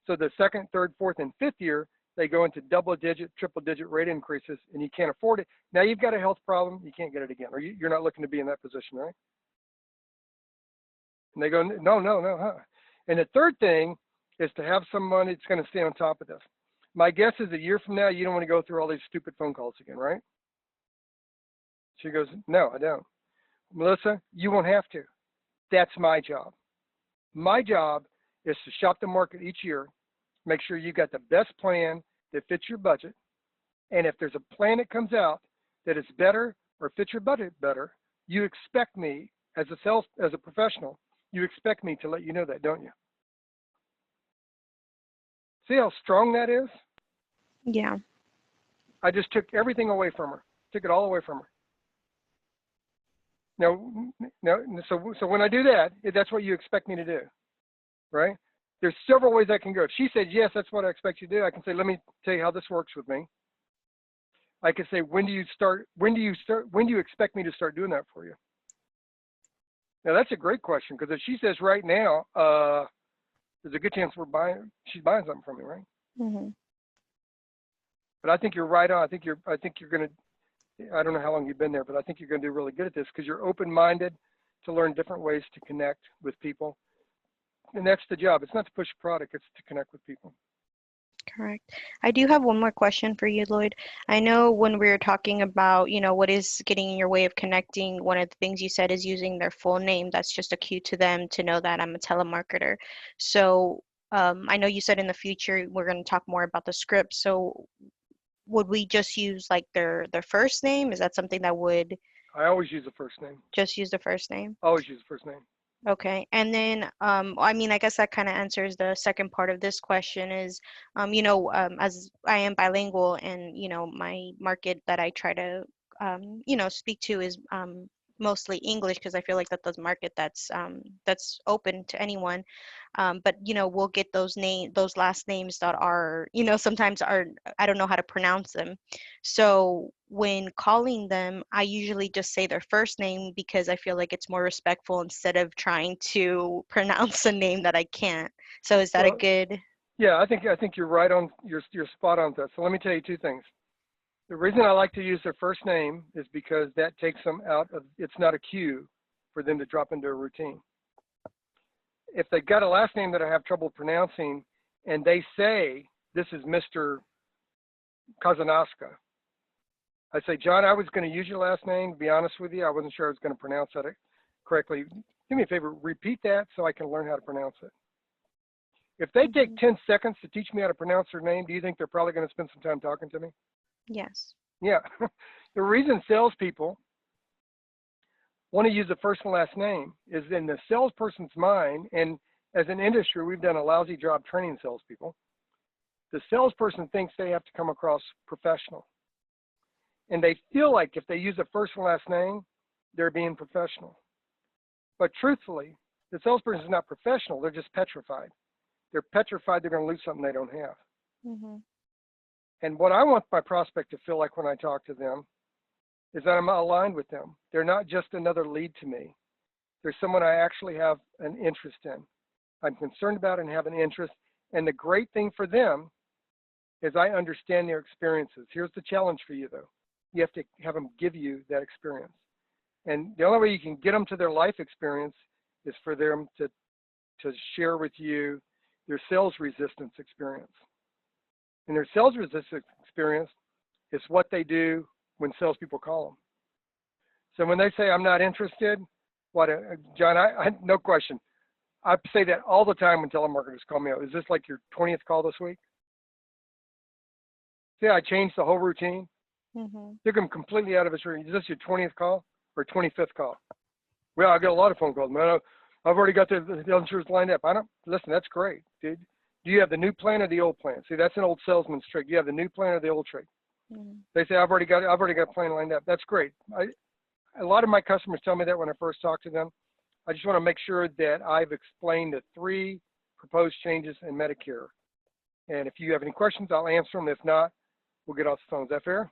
so the second, third, fourth, and fifth year, they go into double-digit, triple-digit rate increases, and you can't afford it. Now you've got a health problem, you can't get it again, or you're not looking to be in that position, right? And they go, no, huh? And the third thing is to have someone that's going to stay on top of this. My guess is a year from now, you don't want to go through all these stupid phone calls again, right? She goes, no, I don't. Melissa, you won't have to. That's my job. My job is to shop the market each year, make sure you got the best plan that fits your budget. And if there's a plan that comes out that is better or fits your budget better, you expect me as a professional, you expect me to let you know that, don't you? See how strong that is? Yeah. I just took everything away from her, took it all away from her. Now, so when I do that, that's what you expect me to do, right? There's several ways I can go. If she said, yes, that's what I expect you to do, I can say, let me tell you how this works with me. I can say, when do you expect me to start doing that for you? Now, that's a great question, because if she says right now, there's a good chance she's buying something from me, right? Mm-hmm. But I think you're right on. I think you're going to, I don't know how long you've been there, but I think you're going to do really good at this because you're open-minded to learn different ways to connect with people. And that's the job. It's not to push a product, it's to connect with people. Correct. I do have one more question for you, Lloyd. I know when we were talking about, what is getting in your way of connecting, one of the things you said is using their full name. That's just a cue to them to know that I'm a telemarketer. So I know you said in the future we're going to talk more about the script. So would we just use like their first name? Is that something that would? I always use the first name. Just use the first name? Always use the first name. Okay. And then, I guess that kind of answers the second part of this question is, as I am bilingual and, my market that I try to, speak to is mostly English because I feel like that's the market that's open to anyone. But we'll get those last names that are, sometimes are, I don't know how to pronounce them. So when calling them, I usually just say their first name because I feel like it's more respectful instead of trying to pronounce a name that I can't. So is that a good? Yeah, I think you're right on. You're spot on that. So let me tell you two things. The reason I like to use their first name is because that takes them out of. It's not a cue for them to drop into a routine. If they've got a last name that I have trouble pronouncing, and they say this is Mr. Kazanaska, I say, John, I was going to use your last name. To be honest with you, I wasn't sure I was going to pronounce that correctly. Do me a favor, repeat that so I can learn how to pronounce it. If they take 10 seconds to teach me how to pronounce their name, do you think they're probably going to spend some time talking to me? Yes. Yeah. The reason salespeople want to use a first and last name is in the salesperson's mind, and as an industry, we've done a lousy job training salespeople. The salesperson thinks they have to come across professional. And they feel like if they use a first and last name, they're being professional. But truthfully, the salesperson is not professional, they're just petrified. They're petrified they're going to lose something they don't have. Mm-hmm. And what I want my prospect to feel like when I talk to them is that I'm aligned with them. They're not just another lead to me. They're someone I actually have an interest in. I'm concerned about and have an interest. And the great thing for them is I understand their experiences. Here's the challenge for you, though. You have to have them give you that experience. And the only way you can get them to their life experience is for them to share with you their sales resistance experience. And their sales resistance experience is what they do when salespeople call them. So when they say, I'm not interested, John, I no question. I say that all the time when telemarketers call me out. Is this like your 20th call this week? See, I changed the whole routine. Mm-hmm. Took them completely out of his routine. Is this your 20th call or 25th call? Well, I get a lot of phone calls, man. I've already got the insurance lined up. Listen, that's great, dude. Do you have the new plan or the old plan? See, that's an old salesman's trick. Do you have the new plan or the old trick? Mm-hmm. They say, I've already got a plan lined up. That's great. A lot of my customers tell me that when I first talk to them. I just want to make sure that I've explained the 3 proposed changes in Medicare. And if you have any questions, I'll answer them. If not, we'll get off the phone. Is that fair?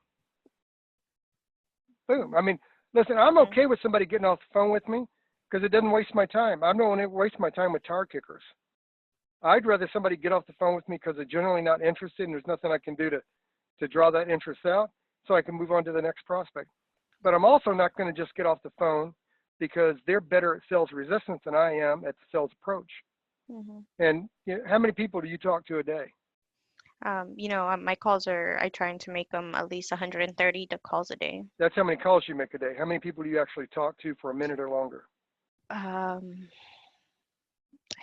Boom. I mean, listen, I'm okay with somebody getting off the phone with me because it doesn't waste my time. I don't want to waste my time with tire kickers. I'd rather somebody get off the phone with me because they're generally not interested and there's nothing I can do to draw that interest out so I can move on to the next prospect. But I'm also not going to just get off the phone because they're better at sales resistance than I am at the sales approach. Mm-hmm. And how many people do you talk to a day? My calls I trying to make them at least 130 calls a day. That's how many calls you make a day. How many people do you actually talk to for a minute or longer? I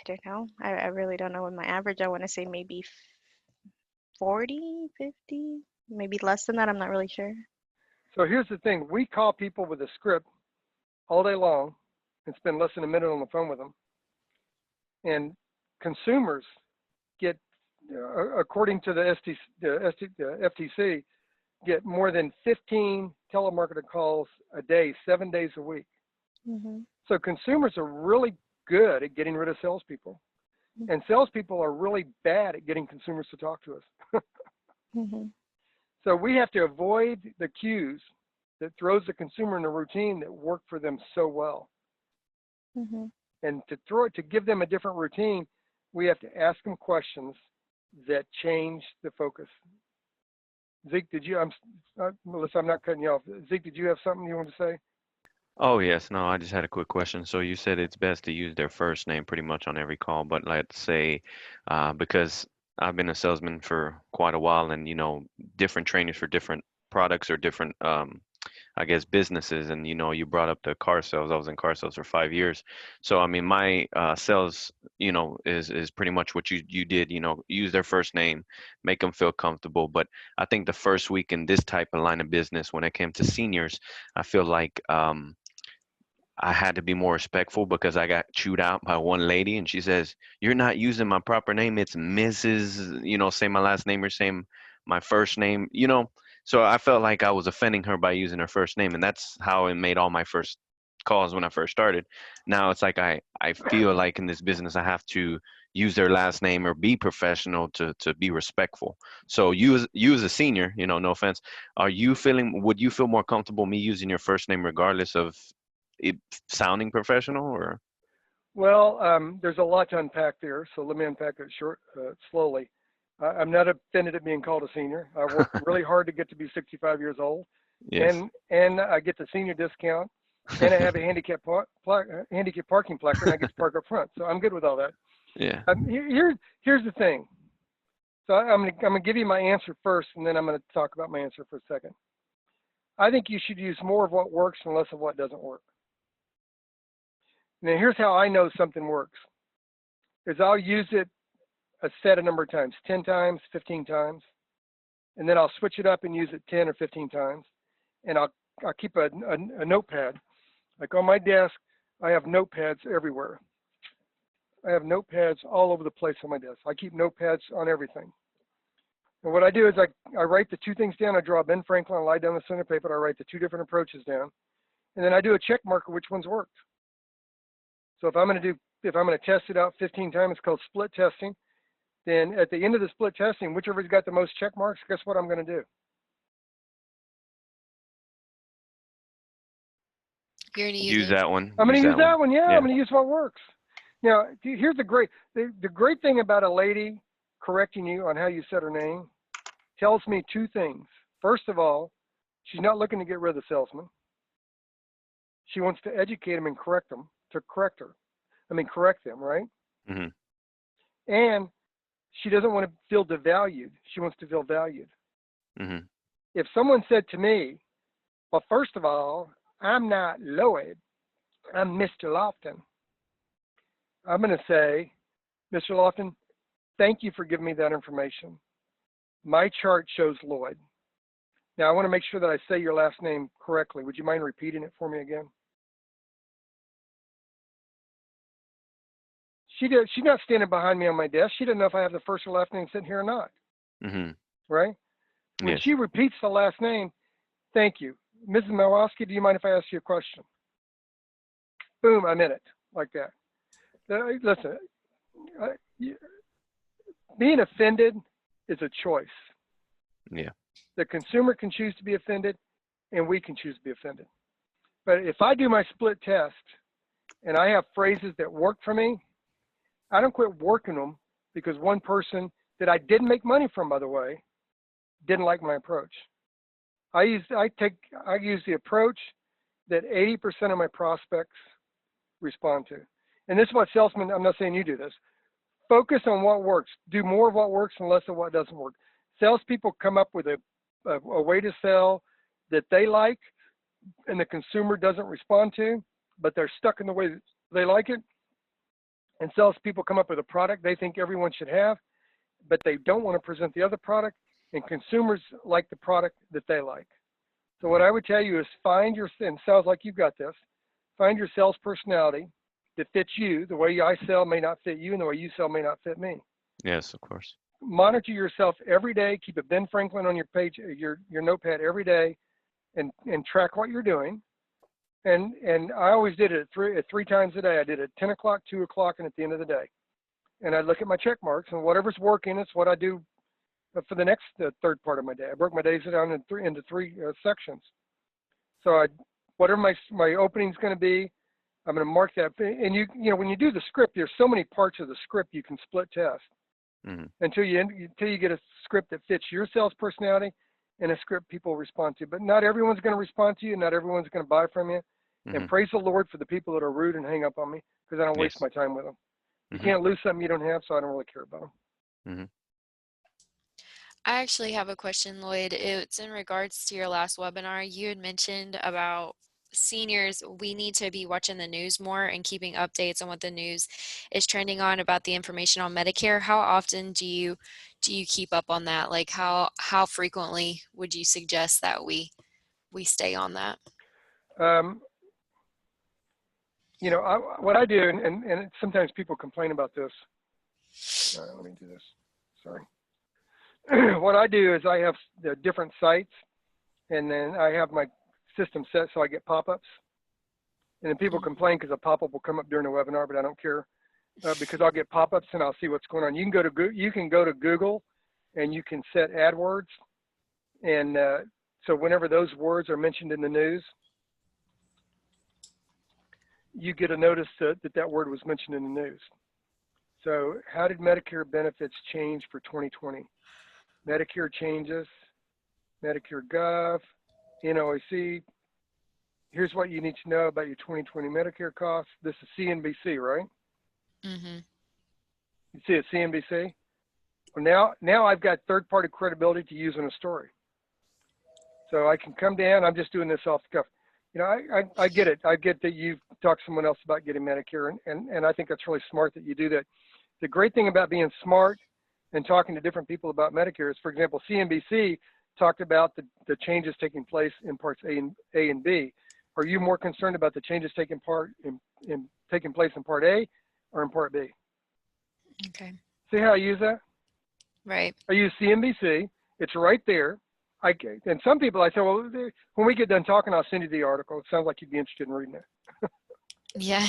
don't know. I really don't know what my average. I want to say maybe 40, 50, maybe less than that. I'm not really sure. So here's the thing. We call people with a script all day long and spend less than a minute on the phone with them. And consumers get, according to the FTC, get more than 15 telemarketer calls a day, 7 days a week. Mm-hmm. So consumers are really good at getting rid of salespeople. Mm-hmm. And salespeople are really bad at getting consumers to talk to us. Mm-hmm. So we have to avoid the cues that throws the consumer in a routine that work for them so well. Mm-hmm. And to give them a different routine, we have to ask them questions that change the focus. Zeke, Melissa, I'm not cutting you off. Zeke, did you have something you want to say? Oh, yes. No, I just had a quick question. So you said it's best to use their first name pretty much on every call, but let's say, because I've been a salesman for quite a while and, different trainers for different products or different, I guess, businesses. And, you brought up the car sales. I was in car sales for 5 years. So, I mean, my sales, is pretty much what you did, use their first name, make them feel comfortable. But I think the first week in this type of line of business, when it came to seniors, I feel like I had to be more respectful because I got chewed out by one lady and she says, "You're not using my proper name. It's Mrs., say my last name or say my first name, So I felt like I was offending her by using her first name. And that's how it made all my first calls when I first started. Now it's like I feel like in this business I have to use their last name or be professional to be respectful. So you as a senior, you know, no offense, would you feel more comfortable me using your first name regardless of it sounding professional or? Well, there's a lot to unpack there, so let me unpack it slowly. I'm not offended at being called a senior. I worked really hard to get to be 65 years old, Yes. and I get the senior discount, and I have a handicap parking placard, and I get to park up front. So I'm good with all that. Yeah. Here's the thing. So I'm gonna give you my answer first, and then I'm gonna talk about my answer for a second. I think you should use more of what works and less of what doesn't work. Now, here's how I know something works. Is I'll use it a set number of times, 10 times, 15 times, and then I'll switch it up and use it 10 or 15 times, and I'll keep a notepad. Like on my desk, I have notepads everywhere. I have notepads all over the place on my desk. I keep notepads on everything. And what I do is I write the two things down. I draw Ben Franklin, I lie down the center paper, and I write the two different approaches down, and then I do a check mark of which one's worked. So if I'm going to test it out 15 times, it's called split testing. Then at the end of the split testing, whichever's got the most check marks, guess what I'm going to do? You're going to Use that one. I'm going to use that one. Yeah, Yeah. I'm going to use what works. Now, here's the great thing about a lady correcting you on how you said her name. Tells me two things. First of all, she's not looking to get rid of the salesman. She wants to educate them and correct them. To correct them, right? Mm-hmm. And she doesn't want to feel devalued. She wants to feel valued. Mm-hmm. If someone said to me, well, first of all, I'm not Lloyd, I'm Mr. Lofton, I'm going to say, Mr. Lofton, thank you for giving me that information. My chart shows Lloyd. Now, I want to make sure that I say your last name correctly. Would you mind repeating it for me again? She's not standing behind me on my desk. She doesn't know if I have the first or last name sitting here or not. Mm-hmm. Right? When Yes. she repeats the last name, thank you. Mrs. Malowski, do you mind if I ask you a question? Boom, I'm in it, like that. Listen, being offended is a choice. Yeah. The consumer can choose to be offended, and we can choose to be offended. But if I do my split test, and I have phrases that work for me, I don't quit working them because one person that I didn't make money from, by the way, didn't like my approach. I use the approach that 80% of my prospects respond to. And this is what salesmen, I'm not saying you do this, focus on what works. Do more of what works and less of what doesn't work. Salespeople come up with a way to sell that they like and the consumer doesn't respond to, but they're stuck in the way that they like it. And salespeople come up with a product they think everyone should have, but they don't want to present the other product, and consumers like the product that they like. So what I would tell you is find your, and sounds like you've got this, find your sales personality that fits you. The way I sell may not fit you, and the way you sell may not fit me. Yes, of course. Monitor yourself every day. Keep a Ben Franklin on your page, your notepad every day, and track what you're doing. And I always did it at three times a day. I did it at 10 o'clock, 2 o'clock, and at the end of the day. And I look at my check marks, and whatever's working, it's what I do for the next third part of my day. I broke my days down into three sections. So whatever my opening's going to be, I'm going to mark that. And you know, when you do the script, there's so many parts of the script you can split test until you get a script that fits your sales personality and a script people respond to. But not everyone's going to respond to you. Not everyone's going to buy from you. And praise the Lord for the people that are rude and hang up on me because I don't waste my time with them. You can't lose something you don't have, so I don't really care about them. I actually have a question, Lloyd. It's in regards to your last webinar. You had mentioned about seniors, we need to be watching the news more and keeping updates on what the news is trending on about the information on Medicare. How often do you keep up on that? Like how frequently would you suggest that we stay on that? You know, what I do, and sometimes people complain about this. Let me do this. Sorry. What I do is I have the different sites, and then I have my system set so I get pop-ups. And then people complain because a pop-up will come up during the webinar, but I don't care because I'll get pop-ups and I'll see what's going on. You can go to Google and you can set AdWords. And so whenever those words are mentioned in the news, you get a notice that word was mentioned in the news. So how did Medicare benefits change for 2020? Medicare changes, Medicare Gov, NOAC. Here's what you need to know about your 2020 Medicare costs. This is CNBC, right? Mm-hmm. You see it, CNBC? Well, now I've got third-party credibility to use in a story. So I can come down, I'm just doing this off the cuff. You know, I get it. I get that you've talked to someone else about getting Medicare, and I think that's really smart that you do that. The great thing about being smart and talking to different people about Medicare is, for example, CNBC talked about the changes taking place in parts A and B. Are you more concerned about the changes taking place in part A or in part B? Okay. See how I use that? Right. I use CNBC. It's right there. And some people I say, well, when we get done talking, I'll send you the article. It sounds like you'd be interested in reading it. Yeah.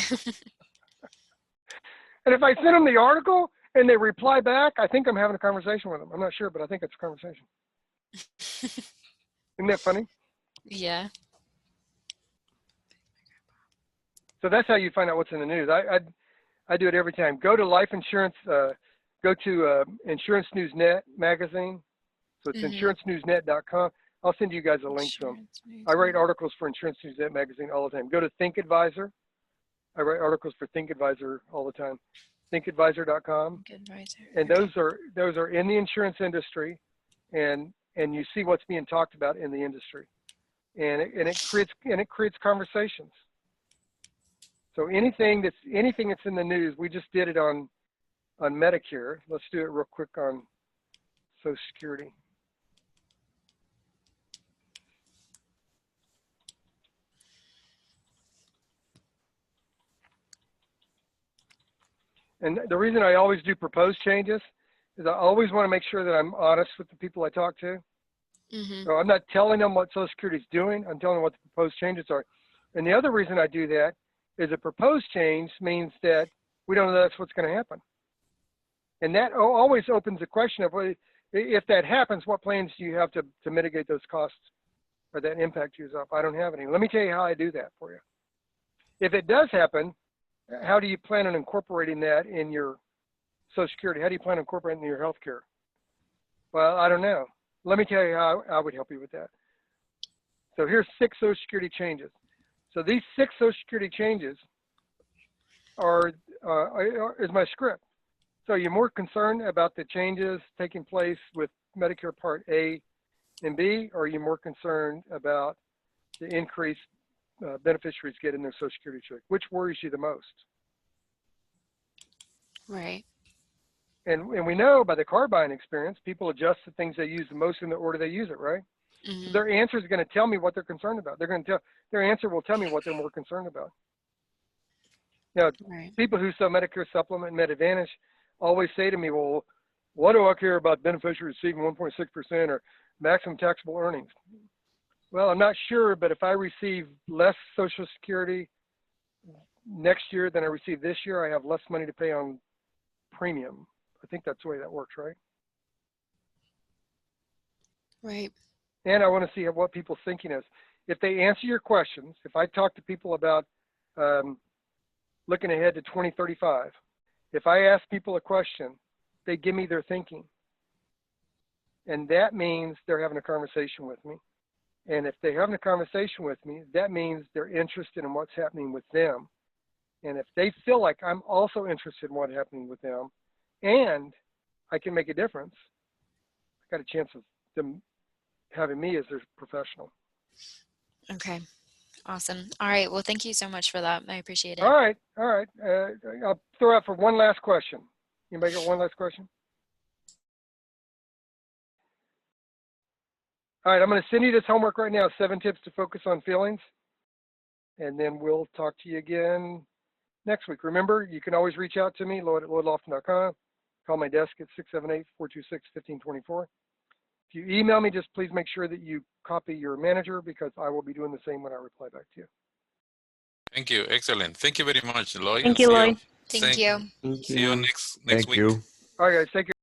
And if I send them the article and they reply back, I think I'm having a conversation with them. I'm not sure, but I think it's a conversation. Isn't that funny? Yeah. So that's how you find out what's in the news. I do it every time. Go to life insurance, go to Insurance News Net magazine. So it's insurancenewsnet.com. I'll send you guys a link to them. I write articles for Insurance News Net magazine all the time. Go to ThinkAdvisor. I write articles for ThinkAdvisor all the time. ThinkAdvisor.com. And those are in the insurance industry, and you see what's being talked about in the industry, and it creates conversations. So anything that's in the news, we just did it on Medicare. Let's do it real quick on Social Security. And the reason I always do proposed changes is I always want to make sure that I'm honest with the people I talk to. So I'm not telling them what Social Security is doing. I'm telling them what the proposed changes are. And the other reason I do that is a proposed change means that we don't know that's what's going to happen. And that always opens the question of, well, if that happens, what plans do you have to mitigate those costs or that impact you up? I don't have any. Let me tell you how I do that for you. If it does happen, how do you plan on incorporating that in your Social Security? How do you plan on incorporating it in your health care? Well, I don't know. Let me tell you how I would help you with that. So here's 6 Social Security changes. So these 6 Social Security changes is my script. So you're more concerned about the changes taking place with Medicare Part A and B, or are you more concerned about the increased beneficiaries getting their Social Security check? Which worries you the most? Right. And we know by the car buying experience, people adjust the things they use the most in the order they use it, right? So their answer is going to tell me what they're concerned about. Their answer will tell me what they're more concerned about. Now, people who sell Medicare Supplement and Med Advantage always say to me, well, what do I care about beneficiaries receiving 1.6% or maximum taxable earnings? Well, I'm not sure, but if I receive less Social Security next year than I received this year, I have less money to pay on premium. I think that's the way that works, right? Right. And I want to see what people's thinking is. If they answer your questions, if I talk to people about looking ahead to 2035, if I ask people a question, they give me their thinking. And that means they're having a conversation with me. And if they're having a conversation with me, that means they're interested in what's happening with them. And if they feel like I'm also interested in what's happening with them, and I can make a difference, I got a chance of them having me as their professional. Okay. Awesome. All right. Well, thank you so much for that. I appreciate it. All right. All right. I'll throw out for one last question. Anybody got one last question? All right. I'm going to send you this homework right now, 7 tips to focus on feelings. And then we'll talk to you again next week. Remember, you can always reach out to me, Lloyd at lloydlofton.com. Call my desk at 678-426-1524. If you email me, just please make sure that you copy your manager, because I will be doing the same when I reply back to you. Thank you. Excellent. Thank you very much, Lloyd. Thank you, Lloyd. Thank you. Thank See you you. next Thank week. you. All right, guys, take care.